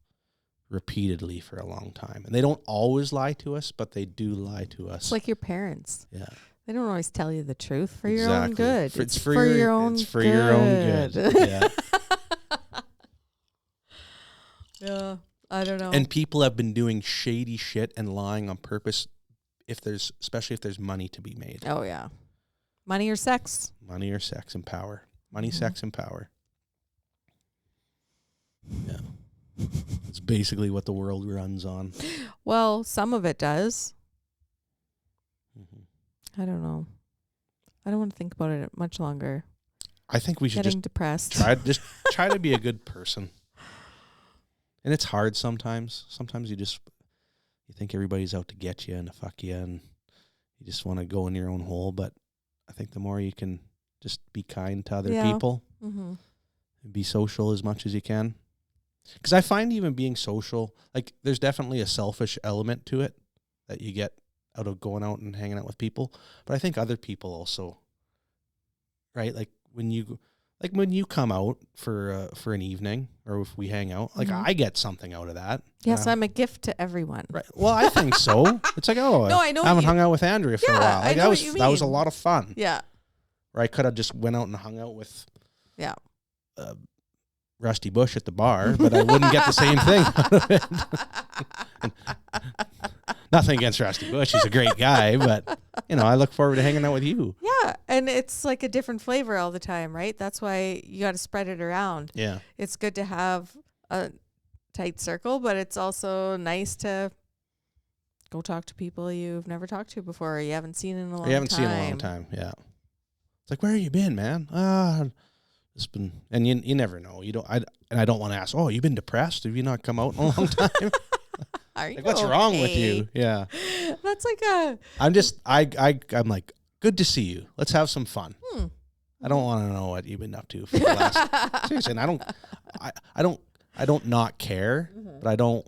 repeatedly for a long time. And they don't always lie to us, but they do lie to us. It's like your parents. Yeah. They don't always tell you the truth for your own good. It's for your own good. Yeah. Yeah. I don't know. And people have been doing shady shit and lying on purpose, especially if there's money to be made. Oh yeah. Money or sex? Money or sex and power. Money, sex, and power. Yeah. It's basically what the world runs on. Well, some of it does. I don't know. I don't want to think about it much longer. I think we should depressed. Try to be a good person. And it's hard sometimes. Sometimes you think everybody's out to get you and to fuck you, and you just want to go in your own hole. But I think the more you can just be kind to other people, and be social as much as you can, Because I find even being social, like there's definitely a selfish element to it that you get out of going out and hanging out with people. But I think other people also, right? Like when you come out for an evening, or if we hang out, like I get something out of that. Yes, I'm a gift to everyone. Right. Well, I think so. It's like, no, I haven't hung out with Andrea for a while. Like that was a lot of fun. Yeah. Or I could have just went out and hung out with Rusty Bush at the bar, but I wouldn't get the same thing out of it. Nothing against Rusty Bush. He's a great guy, but, I look forward to hanging out with you. Yeah, and it's like a different flavor all the time, right? That's why you got to spread it around. Yeah. It's good to have a tight circle, but it's also nice to go talk to people you've never talked to before or you haven't seen in a long time. Yeah. It's like, where have you been, man? It's been, and you never know. I don't want to ask, you've been depressed? Have you not come out in a long time? Are you what's wrong with you? Yeah. That's like I'm like, good to see you. Let's have some fun. I don't want to know what you've been up to for the last, seriously. And I don't not care, but I don't,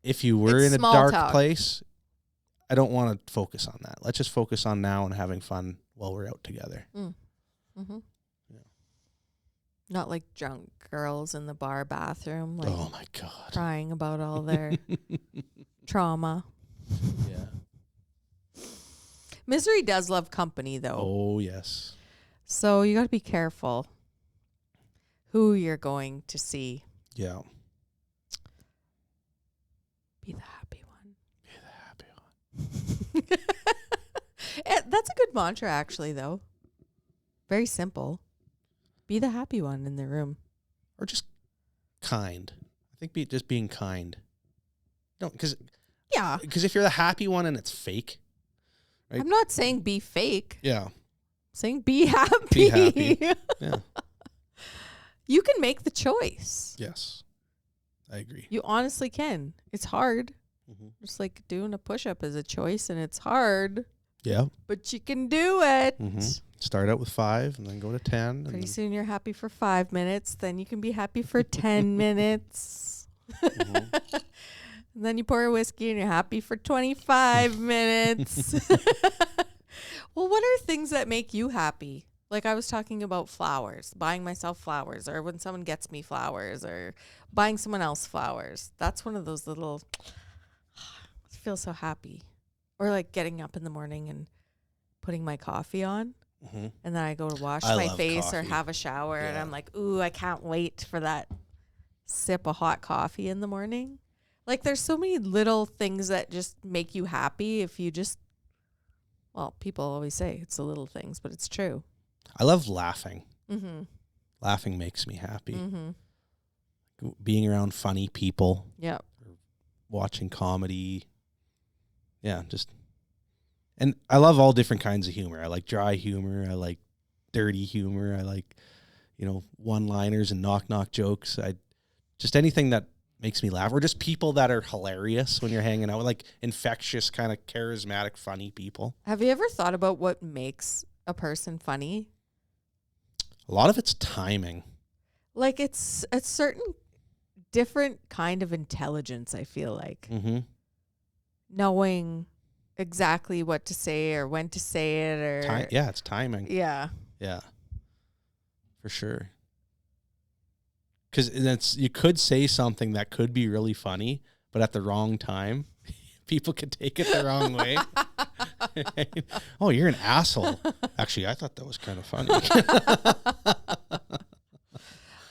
if you were in a dark place, I don't want to focus on that. Let's just focus on now and having fun while we're out together. Yeah. Not like drunk girls in the bar bathroom, like, oh my God, crying about all their trauma. Yeah. Misery does love company, though. Oh, yes. So you got to be careful who you're going to see. Yeah. Be the happy one. Be the happy one. That's a good mantra, actually, though. Very simple. Be the happy one in the room. Or just kind. I think just being kind. Because if you're the happy one and it's fake. Right? I'm not saying be fake. Yeah. I'm saying be happy. Be happy. Yeah. You can make the choice. Yes. I agree. You honestly can. It's hard. Mm-hmm. Just like doing a push-up is a choice, and it's hard. Yeah. But you can do it. Mm-hmm. Start out with 5 and then go to 10. Pretty soon you're happy for 5 minutes. Then you can be happy for 10 minutes. Mm-hmm. And then you pour a whiskey and you're happy for 25 minutes. Well, what are things that make you happy? Like I was talking about flowers, buying myself flowers, or when someone gets me flowers, or buying someone else flowers. That's one of those little, I feel so happy. Or like getting up in the morning and putting my coffee on. Mm-hmm. And then I go to wash my face coffee. Or have a shower. And I'm like, ooh, I can't wait for that sip of hot coffee in the morning. Like there's so many little things that just make you happy if you just, well, people always say it's the little things, but it's true. I love laughing. Mm-hmm. Laughing makes me happy. Mm-hmm. Being around funny people. Yep. Watching comedy. Yeah, and I love all different kinds of humor. I like dry humor. I like dirty humor. I like, one-liners and knock-knock jokes. Just anything that makes me laugh, or just people that are hilarious when you're hanging out with, like infectious, kind of charismatic, funny people. Have you ever thought about what makes a person funny? A lot of it's timing. Like it's a certain different kind of intelligence, I feel like. Mm-hmm. Knowing exactly what to say or when to say it, or it's timing. Yeah. For sure. Because you could say something that could be really funny, but at the wrong time, people could take it the wrong way. Oh, you're an asshole. Actually, I thought that was kind of funny.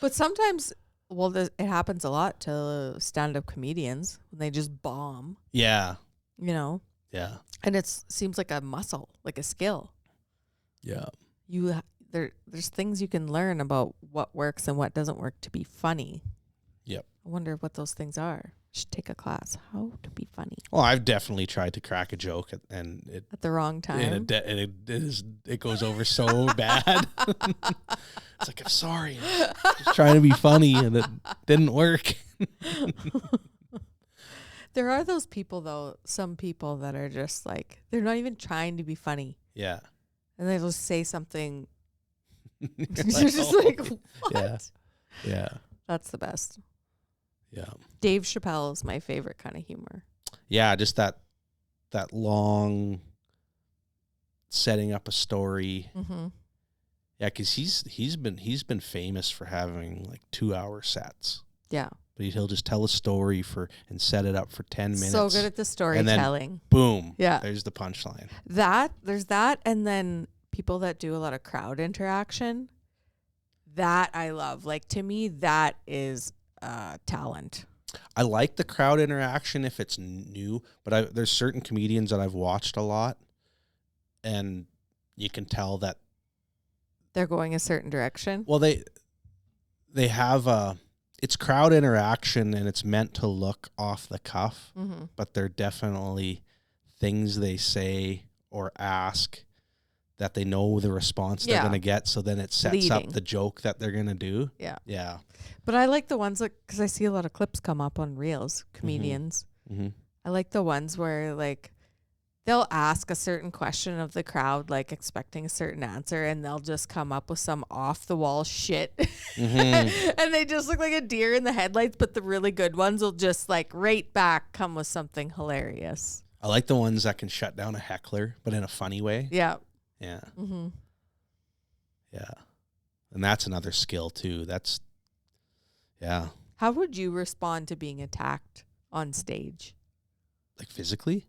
But sometimes, it happens a lot to stand-up comedians when they just bomb. Yeah. Yeah. And it seems like a muscle, like a skill. Yeah. There's things you can learn about what works and what doesn't work to be funny. Yep. I wonder what those things are. Should take a class, how to be funny. Well, I've definitely tried to crack a joke at the wrong time. It goes over so bad. It's like, I'm sorry, I'm just trying to be funny, and it didn't work. There are those people, though, some people that are just like, they're not even trying to be funny. Yeah. And they just say something. You're like, just like, what? Yeah. That's the best. Yeah. Dave Chappelle is my favorite kind of humor. Yeah, just that long setting up a story. Mm-hmm. Yeah, because he's been famous for having like 2-hour sets. Yeah. But he'll just tell a story and set it up for 10 minutes. So good at the storytelling. And then, boom. Yeah. There's the punchline. There's that, and then people that do a lot of crowd interaction. That I love. Like, to me, that is talent. I like the crowd interaction if it's new, but there's certain comedians that I've watched a lot, and you can tell that they're going a certain direction. Well, they have it's crowd interaction, and it's meant to look off the cuff, but they're definitely things they say or ask that they know the response they're going to get, so then it sets up the joke that they're going to do. Yeah. Yeah. But I like the ones because I see a lot of clips come up on Reels, comedians. Mm-hmm. I like the ones where, like, they'll ask a certain question of the crowd, like expecting a certain answer, and they'll just come up with some off-the-wall shit. Mm-hmm. And they just look like a deer in the headlights, but the really good ones will just, like, right back come with something hilarious. I like the ones that can shut down a heckler, but in a funny way. Yeah. Yeah. Mm-hmm. Yeah. And that's another skill, too. Yeah. How would you respond to being attacked on stage? Like physically?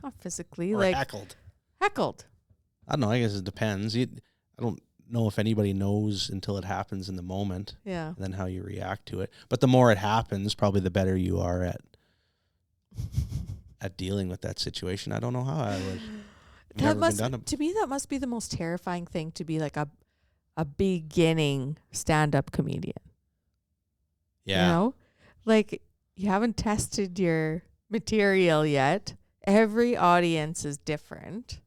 Not physically. Or like heckled. Heckled. I don't know. I guess it depends. I don't know if anybody knows until it happens in the moment. Yeah. And then how you react to it. But the more it happens, probably the better you are at dealing with that situation. I don't know how I would. To me, that must be the most terrifying thing, to be like a beginning stand-up comedian. Yeah. You know? Like, you haven't tested your material yet. Every audience is different.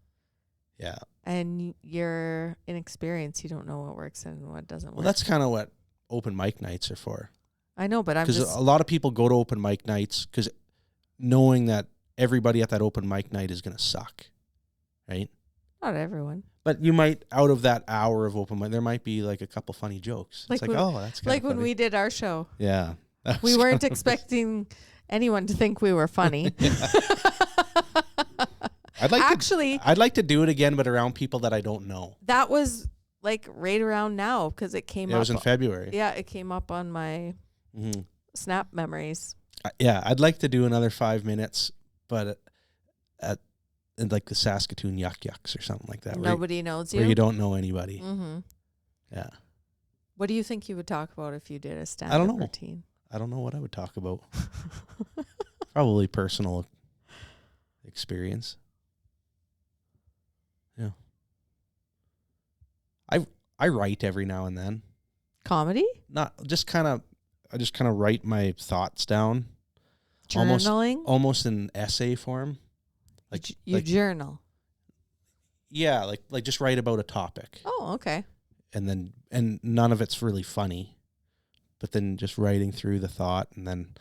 Yeah. And you're inexperienced. You don't know what works and what doesn't work. Well, that's kind of what open mic nights are for. I know, but because a lot of people go to open mic nights because knowing that everybody at that open mic night is going to suck. Right? Not everyone. But you might, out of that hour of open mic, there might be like a couple funny jokes. Like it's like, oh, that's kind of when we did our show. Yeah. We weren't expecting anyone to think we were funny. I'd like to do it again, but around people that I don't know. That was like right around now because it came up. It was in February. Yeah, it came up on my Snap memories. Yeah, I'd like to do another 5 minutes, but in like the Saskatoon Yuck Yucks or something like that. Nobody knows you. Where you don't know anybody. Mm-hmm. Yeah. What do you think you would talk about if you did a stand-up routine? I don't know what I would talk about. Probably personal experience. Yeah. I write every now and then. Comedy? I just kind of write my thoughts down. Journaling? Almost in essay form. Like you journal. Yeah, like just write about a topic. Oh, okay. And none of it's really funny. But then just writing through the thought, and then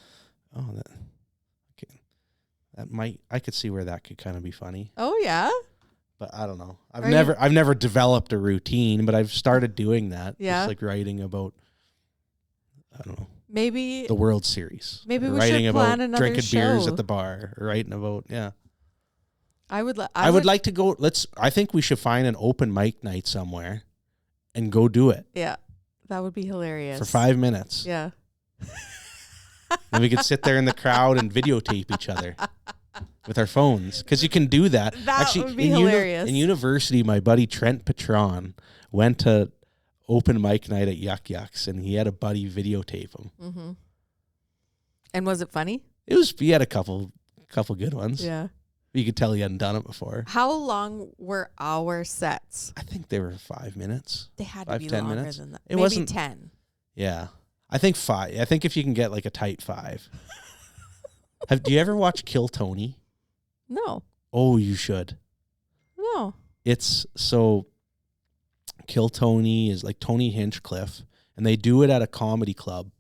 I could see where that could kind of be funny. Oh yeah. But I don't know. I've never developed a routine, but I've started doing that. Yeah. Just like writing about, I don't know. Maybe the World Series. Maybe we writing should plan about another drinking show. beers at the bar, or writing about I would like to go. I think we should find an open mic night somewhere, and go do it. Yeah, that would be hilarious for 5 minutes. Yeah, and we could sit there in the crowd and videotape each other with our phones, because you can do that. That would be hilarious. In university, my buddy Trent Patron went to open mic night at Yuck Yucks, and he had a buddy videotape him. Mm-hmm. And was it funny? He had a couple good ones. Yeah. You could tell he hadn't done it before. How long were our sets? I think they were 5 minutes. They had to be longer minutes. than that. Maybe wasn't 10. Yeah. I think 5. I think if you can get like a tight 5. Do you ever watch Kill Tony? No. Oh, you should. No. It's so Kill Tony is like Tony Hinchcliffe, and they do it at a comedy club.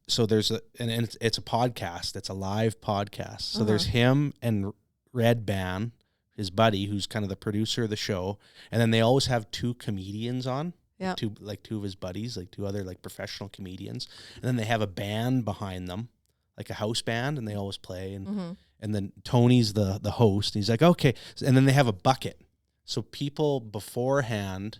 So there's it's a podcast. It's a live podcast. So there's him and Red Band, his buddy, who's kind of the producer of the show. And then they always have 2 comedians on. Yeah. Two of his buddies, like two other like professional comedians. And then they have a band behind them, like a house band, and they always play. And then Tony's the host. And he's like, okay. And then they have a bucket. So people beforehand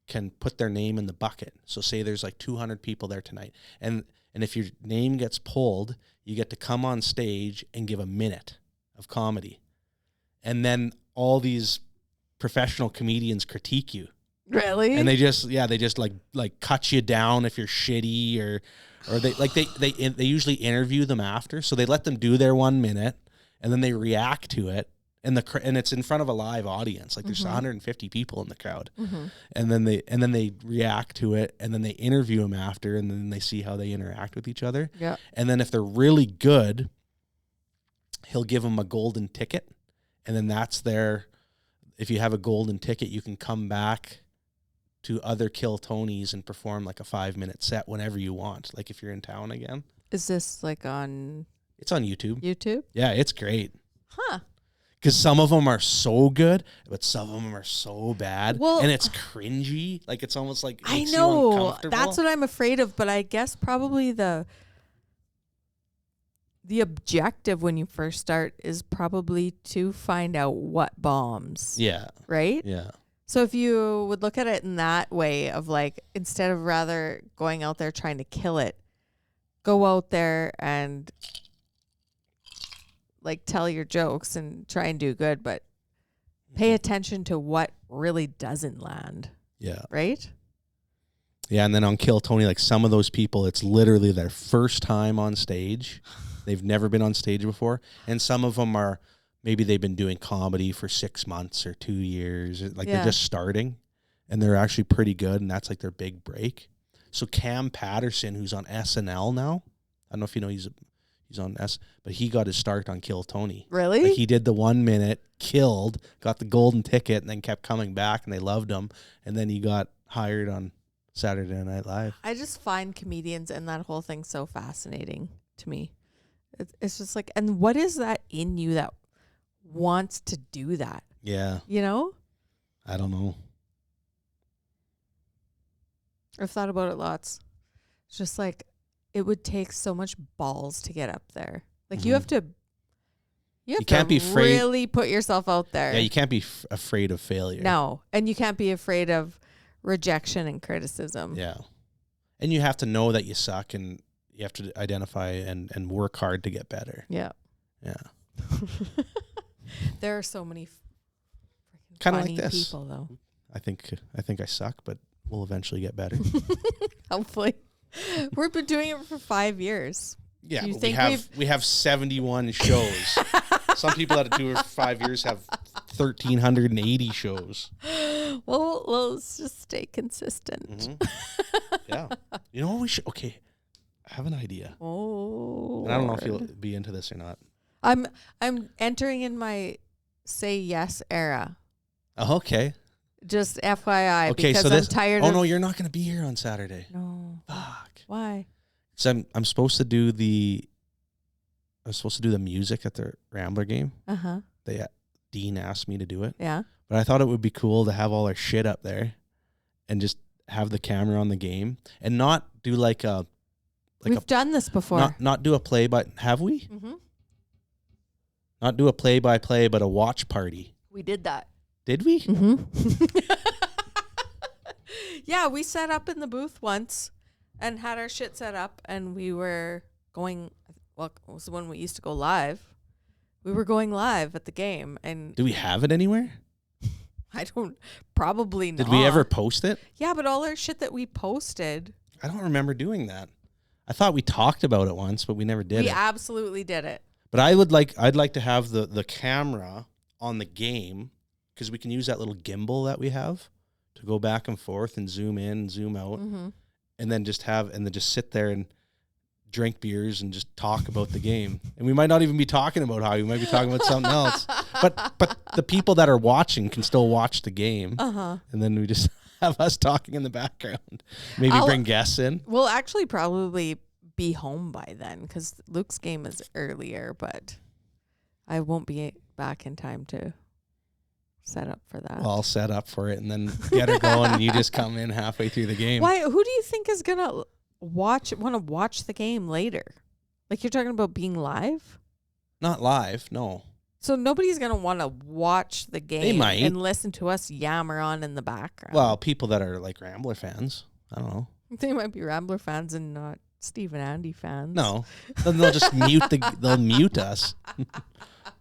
can put their name in the bucket. So say there's like 200 people there tonight. And if your name gets pulled, you get to come on stage and give a minute of comedy. And then all these professional comedians critique you. Really? And they just like cut you down if you're shitty or they usually interview them after. So they let them do their 1 minute and then they react to it. And it's in front of a live audience. Like there's 150 people in the crowd. And then they react to it and then they interview them after and then they see how they interact with each other. Yeah. And then if they're really good, he'll give them a golden ticket. And then if you have a golden ticket, you can come back to other Kill Tonys and perform like a 5-minute set whenever you want. Like if you're in town again. Is this like on? It's on YouTube. YouTube? Yeah, it's great. Huh. Because some of them are so good, but some of them are so bad. Well, and it's cringy. Like it's almost like I makes you know. uncomfortable. That's what I'm afraid of. But I guess probably the objective when you first start is probably to find out what bombs. Yeah. Right? Yeah. So if you would look at it in that way of like, instead of rather going out there trying to kill it, go out there and like tell your jokes and try and do good, but pay attention to what really doesn't land. Yeah. Right? Yeah. And then on Kill Tony, like some of those people, it's literally their first time on stage. They've never been on stage before. And some of them are, maybe they've been doing comedy for 6 months or 2 years. Like they're just starting and they're actually pretty good. And that's like their big break. So Cam Patterson, who's on SNL now, I don't know if you know, he's on but he got his start on Kill Tony. Really? Like he did the 1 minute, killed, got the golden ticket and then kept coming back and they loved him. And then he got hired on Saturday Night Live. I just find comedians and that whole thing so fascinating to me. It's just like, and what is that in you that wants to do that? Yeah. You know? I don't know. I've thought about it lots. It's just like, it would take so much balls to get up there. Like you have to, you can't be really put yourself out there. Yeah, you can't be afraid of failure. No. And you can't be afraid of rejection and criticism. Yeah. And you have to know that you suck and you have to identify and work hard to get better. Yeah. Yeah. There are so many kind of funny like this. people, though. I think I suck, but we'll eventually get better. Hopefully. We've been doing it for 5 years. Yeah, you we have 71 shows. Some people that do it for 5 years have 1,380 shows. Well, let's just stay consistent. Mm-hmm. Yeah. You know what we should? Okay, I have an idea. Oh. And I don't know if you'll be into this or not. I'm entering in my say yes era. Oh, okay. Just FYI, okay, because so I'm tired of... of... Oh, no, you're not going to be here on Saturday. No. Fuck. Why? So I'm supposed to do the music at the Rambler game. Uh-huh. Dean asked me to do it. Yeah. But I thought it would be cool to have all our shit up there and just have the camera on the game and not do like a... We've done this before. Not do a play, but have we? Mm-hmm. Not do a play-by-play, but a watch party. We did that. Did we? Mm-hmm. Yeah, we set up in the booth once and had our shit set up, and we were going. Well, it was when we used to go live. We were going live at the game, and do we have it anywhere? I don't. Probably not. Did we ever post it? Yeah, but all our shit that we posted. I don't remember doing that. I thought we talked about it once, but we never did. We absolutely did it. But I'd like to have the camera on the game because we can use that little gimbal that we have to go back and forth and zoom in and zoom out, and then just sit there and drink beers and just talk about the game. And we might not even be talking about hockey. We might be talking about something else. But the people that are watching can still watch the game. And then we just have us talking in the background. Maybe bring guests in. We'll actually probably be home by then because Luke's game is earlier, but I won't be back in time to set up for that. Well, I'll set up for it and then get her going, and you just come in halfway through the game. Why? Who do you think is gonna want to watch the game later? Like, you're talking about being live? Not live, no. So nobody's gonna want to watch the game. They might. And listen to us yammer on in the background. Well, people that are like Rambler fans, I don't know. They might be Rambler fans and not Steve and Andy fans. No, then they'll just they'll mute us.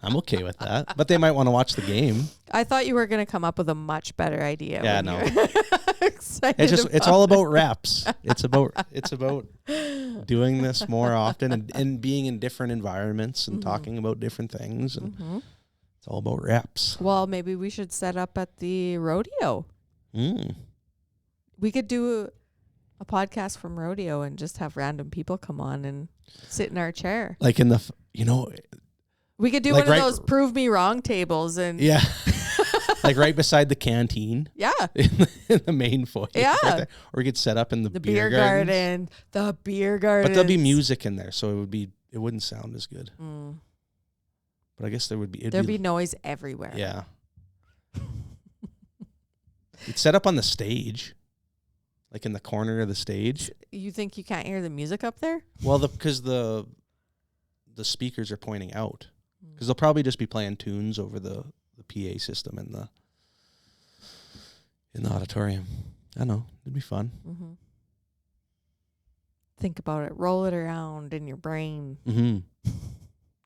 I'm okay with that, but they might want to watch the game. I thought you were going to come up with a much better idea. Yeah, no. It's all about reps. It's about doing this more often and being in different environments and talking about different things, and it's all about reps. Well, maybe we should set up at the rodeo. We could do a podcast from rodeo and just have random people come on and sit in our chair. Like in the, we could do like one of those prove me wrong tables and like right beside the canteen. Yeah. In the main foyer. Yeah. Right, or we could set up in the beer garden. The beer garden. But there'll be music in there, so it wouldn't sound as good. But I guess there'd be noise everywhere. Yeah. It's set up on the stage. Like in the corner of the stage. You think you can't hear the music up there? Well, because the speakers are pointing out. Because they'll probably just be playing tunes over the PA system in the auditorium. I don't know. It'd be fun. Think about it. Roll it around in your brain.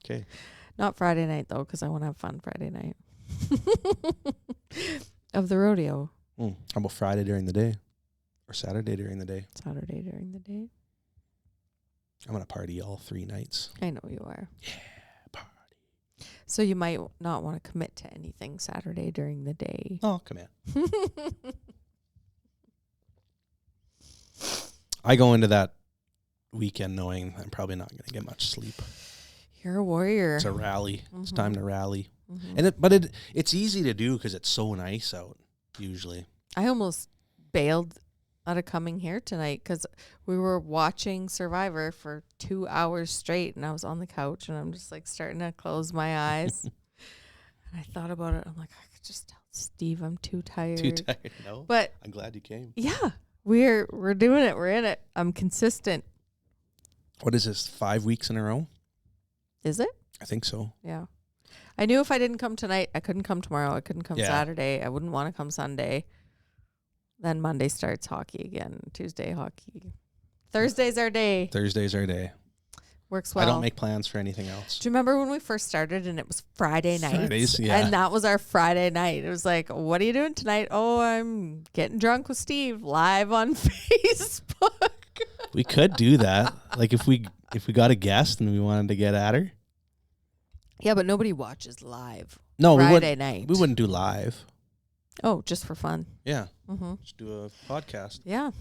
Okay. Not Friday night, though, because I want to have fun Friday night. Of the rodeo. How about Friday during the day? Or Saturday during the day? Saturday during the day. I'm going to party all 3 nights. I know you are. Yeah, party. So you might not want to commit to anything Saturday during the day. Oh, come in. I go into that weekend knowing I'm probably not going to get much sleep. You're a warrior. It's a rally. It's time to rally. And it's easy to do because it's so nice out, usually. I almost bailed out of coming here tonight because we were watching Survivor for 2 hours straight, and I was on the couch and I'm just like starting to close my eyes. And I thought about it. I'm like, I could just tell Steve I'm too tired. Too tired, no. But I'm glad you came. Yeah, we're doing it. We're in it. I'm consistent. What is this? 5 weeks in a row? Is it? I think so. Yeah. I knew if I didn't come tonight, I couldn't come tomorrow. I couldn't come Saturday. I wouldn't want to come Sunday. Then Monday starts hockey again. Tuesday hockey. Thursday's our day. Works well. I don't make plans for anything else. Do you remember when we first started and it was Friday night? Fridays, yeah. And that was our Friday night. It was like, what are you doing tonight? Oh, I'm getting drunk with Steve live on Facebook. We could do that. Like if we got a guest and we wanted to get at her. Yeah, but nobody watches live. No, Friday night. We wouldn't do live. Oh, just for fun. Yeah. Just do a podcast. Yeah.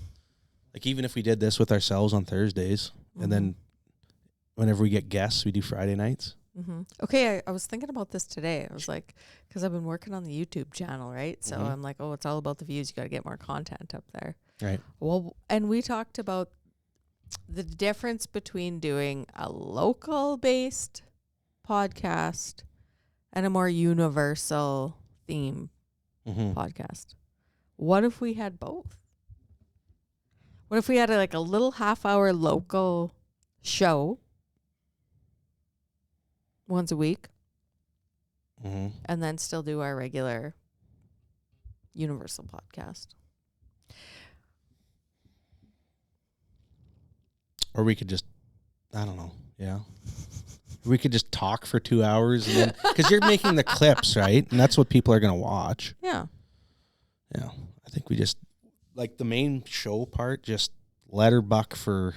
Like even if we did this with ourselves on Thursdays, and then whenever we get guests, we do Friday nights. Okay, I was thinking about this today. I was like, because I've been working on the YouTube channel, right? So I'm like, oh, it's all about the views. You got to get more content up there. Right. Well, and we talked about the difference between doing a local-based podcast and a more universal theme podcast. What if we had both? What if we had a little half-hour local show once a week and then still do our regular universal podcast? Or we could just, I don't know, yeah. We could just talk for 2 hours, and then because you're making the clips, right? And that's what people are going to watch. Yeah. Yeah. I think we just, like the main show part, just let her buck for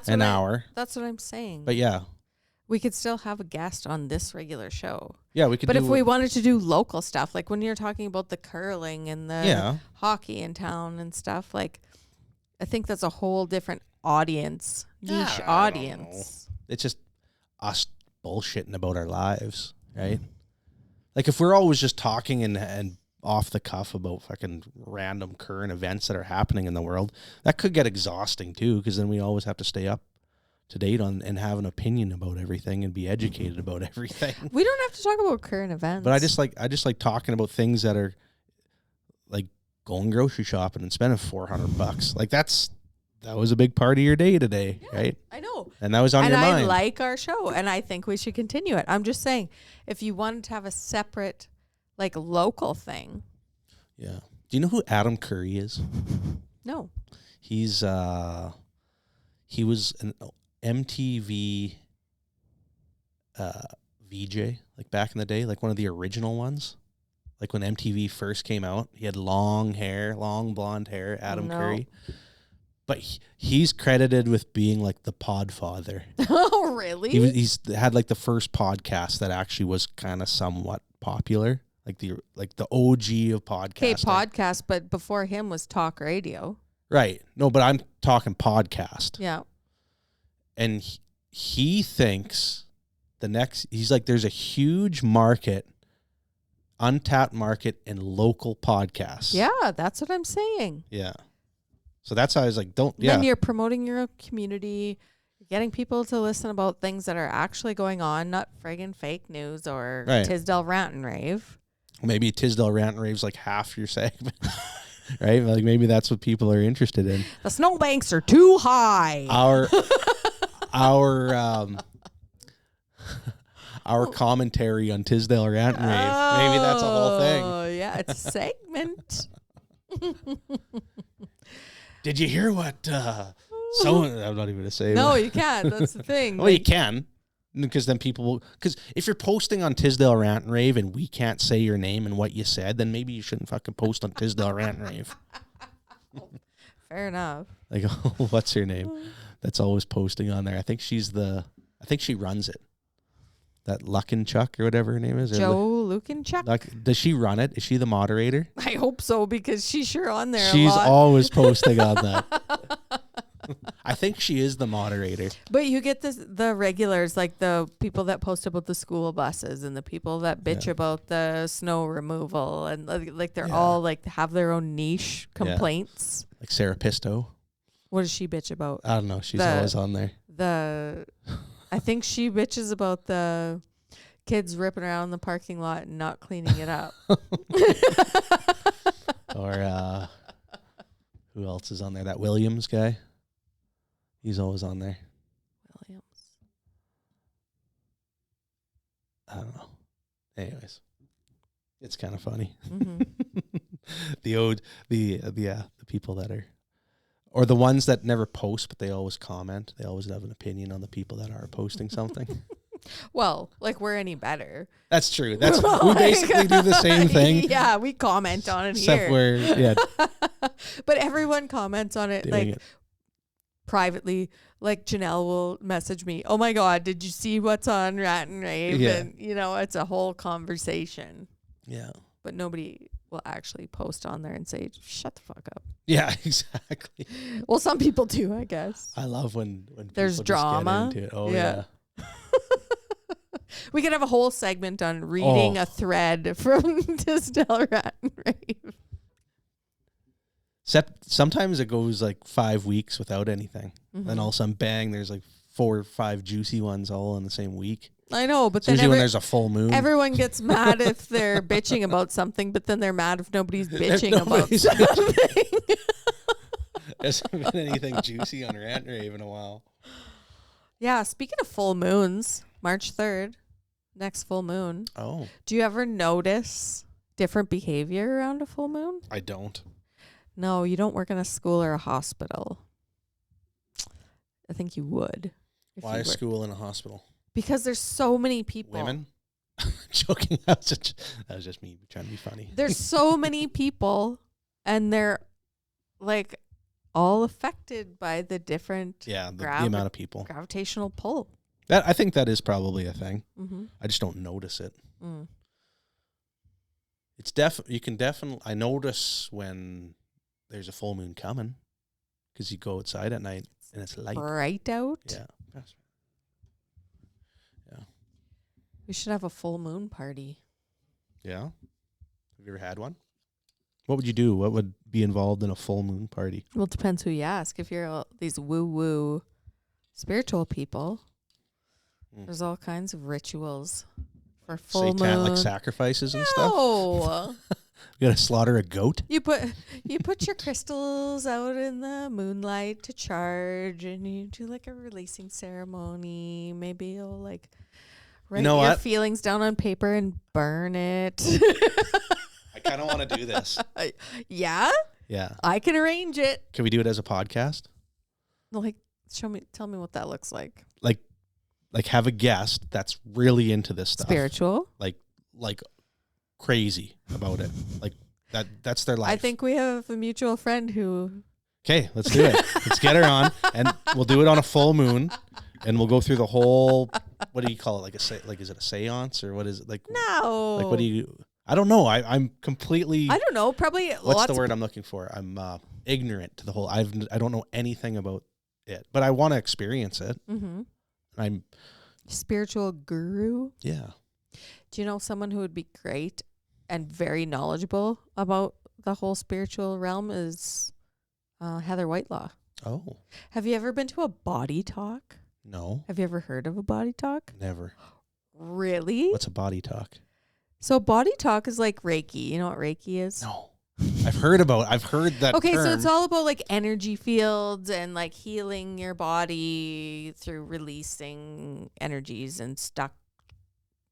an hour. That's what I'm saying. But yeah. We could still have a guest on this regular show. Yeah, we could. But if we wanted to do local stuff, like when you're talking about the curling and the hockey in town and stuff, like I think that's a whole different audience, niche audience. It's just us bullshitting about our lives, right? Like if we're always just talking and off the cuff about fucking random current events that are happening in the world, that could get exhausting too, because then we always have to stay up to date on and have an opinion about everything and be educated about everything. We don't have to talk about current events. But I just like talking about things that are like going grocery shopping and spending $400. Like that was a big part of your day today, right? I know. And that was on your mind. And I like our show, and I think we should continue it. I'm just saying, if you wanted to have a separate, like, local thing. Yeah. Do you know who Adam Curry is? No. He was an MTV VJ, like back in the day, like one of the original ones. Like when MTV first came out, he had long blonde hair, Adam Curry. But he's credited with being like the podfather. Oh, really? He's had like the first podcast that actually was kind of somewhat popular, like the OG of podcasting. Okay, podcast, but before him was talk radio. Right. No, but I'm talking podcast. Yeah. And he thinks he's like, there's a huge market, untapped market in local podcasts. Yeah, that's what I'm saying. Yeah. So that's how I was like, Then you're promoting your community, getting people to listen about things that are actually going on, not friggin' fake news or Tisdale rant and rave. Maybe Tisdale rant and rave's like half your segment. Right? Like maybe that's what people are interested in. The snowbanks are too high. Our commentary on Tisdale rant and rave. Maybe that's a whole thing. Oh, yeah, it's a segment. Did you hear what I'm not even going to say. No, you can't. That's the thing. Well, you can. Because then people will... Because if you're posting on Tisdale Rant and Rave and we can't say your name and what you said, then maybe you shouldn't fucking post on Tisdale Rant and Rave. Fair enough. Like, what's her name? That's always posting on there. I think she runs it. That Luckenchuck or whatever her name is. Joe Luckenchuck? Does she run it? Is she the moderator? I hope so, because she's sure on there She's a lot. always posting on that. I think she is the moderator. But you get the regulars, like the people that post about the school buses and the people that bitch about the snow removal, and like they're all like have their own niche complaints. Like Sarah Pisto. What does she bitch about? I don't know. She's always on there. I think she bitches about the kids ripping around the parking lot and not cleaning it up. Or who else is on there? That Williams guy. He's always on there. Williams. I don't know. Anyways, it's kind of funny. Mm-hmm. the people that are, or the ones that never post, but they always comment. They always have an opinion on the people that are posting something. Well, like we're any better. That's true. We basically do the same thing. Yeah, we comment on it except here. But everyone comments on it privately. Like Janelle will message me, "Oh my God, did you see what's on Rat and Rave?" Yeah. And it's a whole conversation. Yeah. But nobody will actually post on there and say, "Shut the fuck up." Yeah, exactly. Well, some people do, I guess. I love when there's people drama. Just get into it. Oh yeah. We could have a whole segment on reading a thread from Tisdale Rat and Rave. Sometimes it goes like 5 weeks without anything. Mm-hmm. Then all of a sudden, bang, there's like 4 or 5 juicy ones all in the same week. I know, but then usually when there's a full moon. Everyone gets mad if they're bitching about something, but then they're mad if nobody's bitching about something. There hasn't been anything juicy on Rant and Rave in a while. Yeah, speaking of full moons, March 3rd, next full moon. Oh. Do you ever notice different behavior around a full moon? I don't. No, you don't work in a school or a hospital. I think you would. Why a school and a hospital? Because there's so many people. Women? Joking. That was just me trying to be funny. There's so many people, and they're like all affected by the different the amount of people. Gravitational pull. I think that is probably a thing. Mm-hmm. I just don't notice it. Mm. It's you can definitely, I notice when there's a full moon coming, because you go outside at night and it's light. Bright out? Yeah. Yeah. We should have a full moon party. Yeah? Have you ever had one? What would you do? What would be involved in a full moon party? Well, it depends who you ask. If you're these woo-woo spiritual people, there's all kinds of rituals for full moon. Like sacrifices and stuff? No. You got to slaughter a goat? You put your crystals out in the moonlight to charge, and you do like a releasing ceremony. Maybe you'll like write your feelings down on paper and burn it. I kind of want to do this. Yeah? Yeah. I can arrange it. Can we do it as a podcast? Like, tell me what that looks like. Like have a guest that's really into this stuff. Spiritual? Like crazy about it. Like that's their life. I think we have a mutual friend who... Okay, let's do it. Let's get her on, and we'll do it on a full moon, and we'll go through the whole, what do you call it? Is it a seance, or what is it? Like, no. Like, what do you... I don't know. I'm completely... I don't know. Probably... What's the word I'm looking for? I'm ignorant to the whole... I don't know anything about it, but I want to experience it. Mm-hmm. I'm... Spiritual guru? Yeah. Do you know someone who would be great and very knowledgeable about the whole spiritual realm is Heather Whitelaw. Oh. Have you ever been to a body talk? No. Have you ever heard of a body talk? Never. Really? What's a body talk? So body talk is like Reiki. You know what Reiki is? No. I've heard that Okay, term. so it's all about like energy fields and like healing your body through releasing energies and stuck.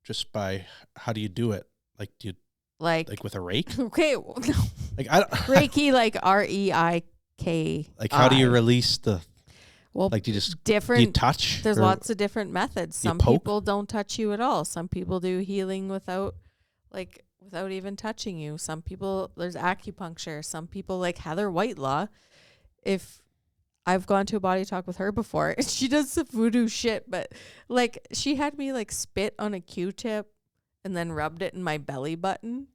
Just by, how do you do it? Like, do you like with a rake? Okay, well, no. Like I don't Reiki, like REIK. Like, how do you release the? Well, like, do you just different? Do you touch? There's lots of different methods. Some people don't touch you at all. Some people do healing without even touching you. Some people, there's acupuncture. Some people, like Heather Whitelaw, if I've gone to a body talk with her before, and she does some voodoo shit, but like she had me like spit on a Q-tip and then rubbed it in my belly button.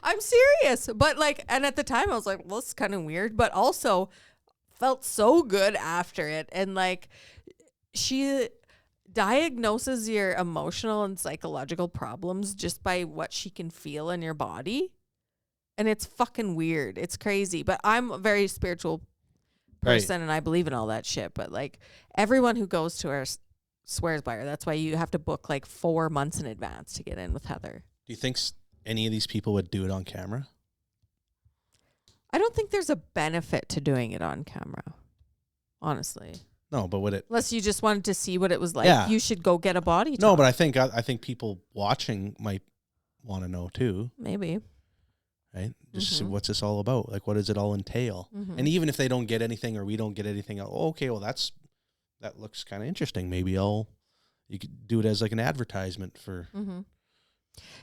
I'm serious. But like, and at the time I was like, well, it's kind of weird, but also felt so good after it. And like, she diagnoses your emotional and psychological problems just by what she can feel in your body. And it's fucking weird. It's crazy. But I'm a very spiritual person, right, and I believe in all that shit. But like, everyone who goes to her swears by her. That's why you have to book like 4 months in advance to get in with Heather. Do you think any of these people would do it on camera? I don't think there's a benefit to doing it on camera, honestly. No, but would it? Unless you just wanted to see what it was like, you should go get a body talk. No, but I think people watching might want to know too. Maybe. Right? Just see what's this all about? Like, what does it all entail? Mm-hmm. And even if they don't get anything or we don't get anything, okay, well, that looks kind of interesting. Maybe you could do it as like an advertisement for. Mm-hmm.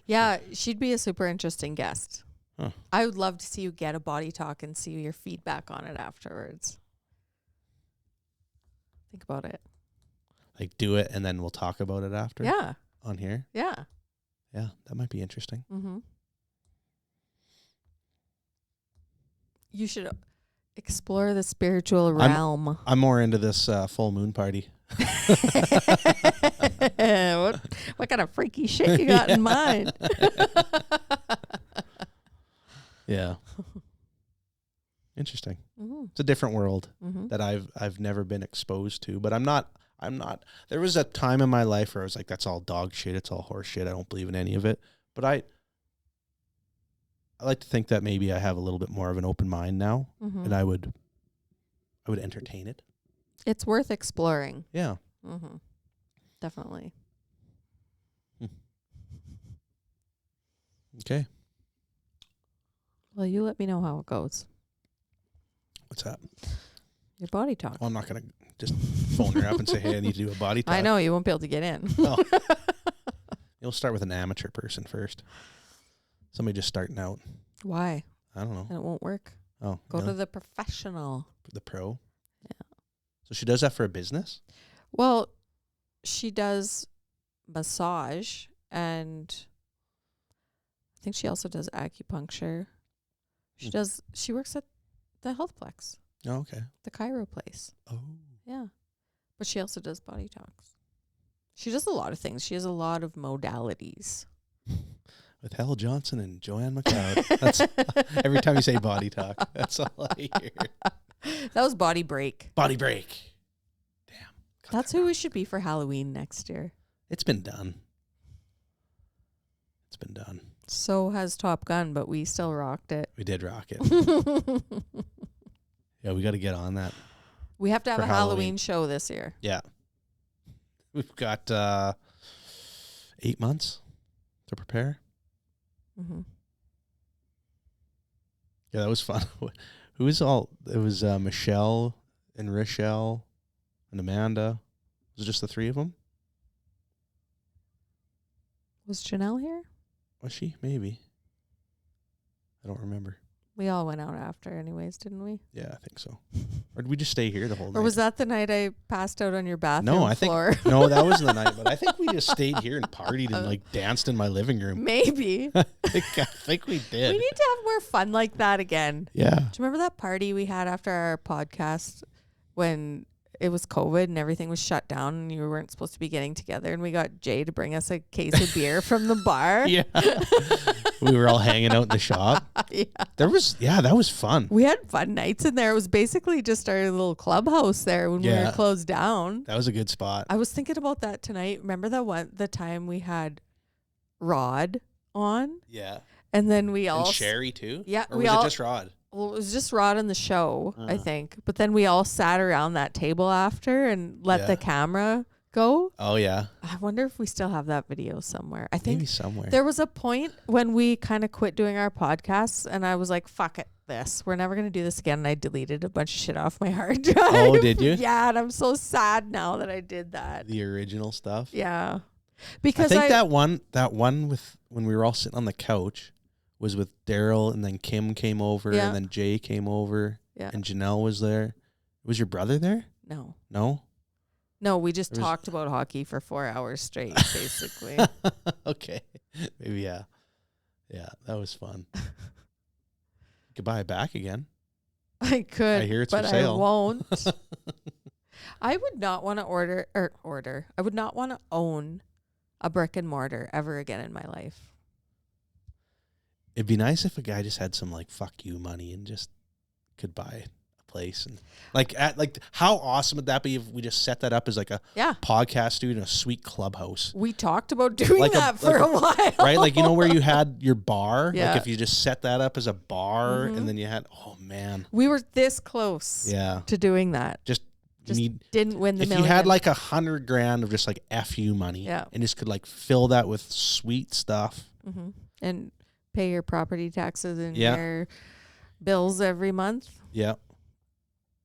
Yeah, she'd be a super interesting guest. Huh. I would love to see you get a body talk and see your feedback on it afterwards. Think about it. Like, do it and then we'll talk about it after? Yeah. On here? Yeah. Yeah, that might be interesting. Mm-hmm. You should explore the spiritual realm. I'm more into this full moon party. What kind of freaky shit you got in mind? Yeah. Interesting. Mm-hmm. It's a different world that I've never been exposed to, but I'm not there was a time in my life where I was like, that's all dog shit, it's all horse shit, I don't believe in any of it. But I like to think that maybe I have a little bit more of an open mind now, and I would entertain it. It's worth exploring. Yeah. Mm-hmm. Definitely. Okay. Well, you let me know how it goes. What's that? Your body talk. Well, I'm not going to just phone her up and say, hey, I need to do a body talk. I know, you won't be able to get in. No. You'll start with an amateur person first. Somebody just starting out. Why? I don't know. And it won't work. Oh. Go to the professional. The pro? Yeah. So she does that for a business? Well, she does massage, and I think she also does acupuncture. She works at the Healthplex. Oh, okay. The Chiro place. Oh. Yeah. But she also does body talks. She does a lot of things. She has a lot of modalities. With Hal Johnson and Joanne McLeod. That's every time you say body talk, that's all I hear. That was Body Break. Body Break. Damn. That's who we should be for Halloween next year. It's been done. It's been done. So has Top Gun, but we still rocked it. We did rock it. Yeah, we got to get on that. We have to have For a Halloween show this year. Yeah. We've got 8 months to prepare. Mm-hmm. Yeah, that was fun. Who was all? It was Michelle and Rochelle and Amanda. Was it just the three of them? Was Janelle here? Was she? Maybe. I don't remember. We all went out after anyways, didn't we? Yeah, I think so. Or did we just stay here the whole night? Or was that the night I passed out on your bathroom floor? No, that wasn't the night. But I think we just stayed here and partied and like danced in my living room. Maybe. I think we did. We need to have more fun like that again. Yeah. Do you remember that party we had after our podcast when it was COVID and everything was shut down and you weren't supposed to be getting together, and we got Jay to bring us a case of beer from the bar? Yeah. We were all hanging out in the shop. Yeah. That was fun. We had fun nights in there. It was basically just our little clubhouse there when we were closed down. That was a good spot. I was thinking about that tonight. Remember the time we had Rod on? Yeah. And then we all... And Sherry too? Yeah. Or was it just Rod? Well, it was just Rod on the show, I think. But then we all sat around that table after and let the camera go. Oh, yeah. I wonder if we still have that video somewhere. I think maybe somewhere. there was a point when we kind of quit doing our podcasts and I was like, fuck it, we're never going to do this again. And I deleted a bunch of shit off my hard drive. Oh, did you? Yeah, and I'm so sad now that I did that. The original stuff? Yeah. Because I think that one with when we were all sitting on the couch was with Daryl, and then Kim came over, and then Jay came over, and Janelle was there. Was your brother there? No. No? No, we just talked about hockey for 4 hours straight, basically. Okay. Maybe, yeah. Yeah, that was fun. You could buy it back again. I could, I hear it's but for sale. I won't. I would not want to I would not want to own a brick and mortar ever again in my life. It'd be nice if a guy just had some like fuck you money and just could buy a place, and like how awesome would that be if we just set that up as like a podcast studio in a sweet clubhouse? We talked about doing that for a while, right? Like, you know, where you had your bar, like if you just set that up as a bar, and then you had, oh man, we were this close, to doing that. Just didn't win the if million. you had like $100,000 of just like FU money, and just could like fill that with sweet stuff, and pay your property taxes and your bills every month. Yeah.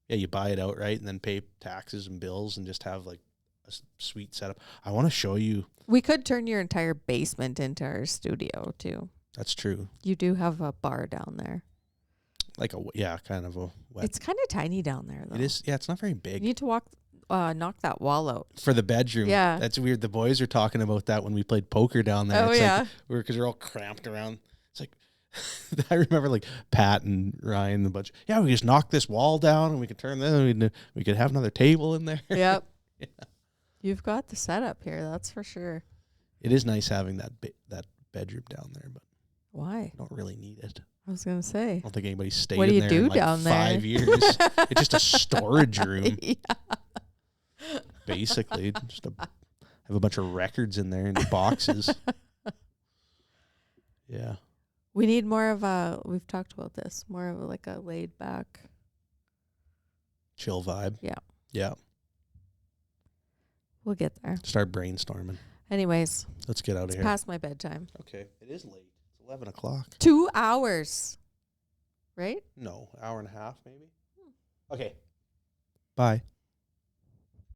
Yeah, you buy it outright and then pay taxes and bills and just have like a sweet setup. I want to show you. We could turn your entire basement into our studio too. That's true. You do have a bar down there. Like kind of a wet. It's kind of tiny down there though. It is. Yeah, it's not very big. You need to knock that wall out. For the bedroom. Yeah. That's weird. The boys were talking about that when we played poker down there. Oh, it's yeah. Like, because we're all cramped around. It's like, I remember like Pat and Ryan and a bunch. Yeah, we just knock this wall down and we could turn this. We could have another table in there. Yep. Yeah. You've got the setup here. That's for sure. It is nice having that bedroom down there, but why? I don't really need it. I was gonna say. I don't think anybody stayed what do you in there do in like down 5 years. It's just a storage room. Yeah. Basically, just have a bunch of records in there in boxes. Yeah. We need more of we've talked about this, more of like a laid back, chill vibe. Yeah. Yeah. We'll get there. Start brainstorming. Anyways. Let's get out of here. It's past my bedtime. Okay. It is late. It's 11 o'clock. 2 hours. Right? No, hour and a half maybe. Okay. Bye.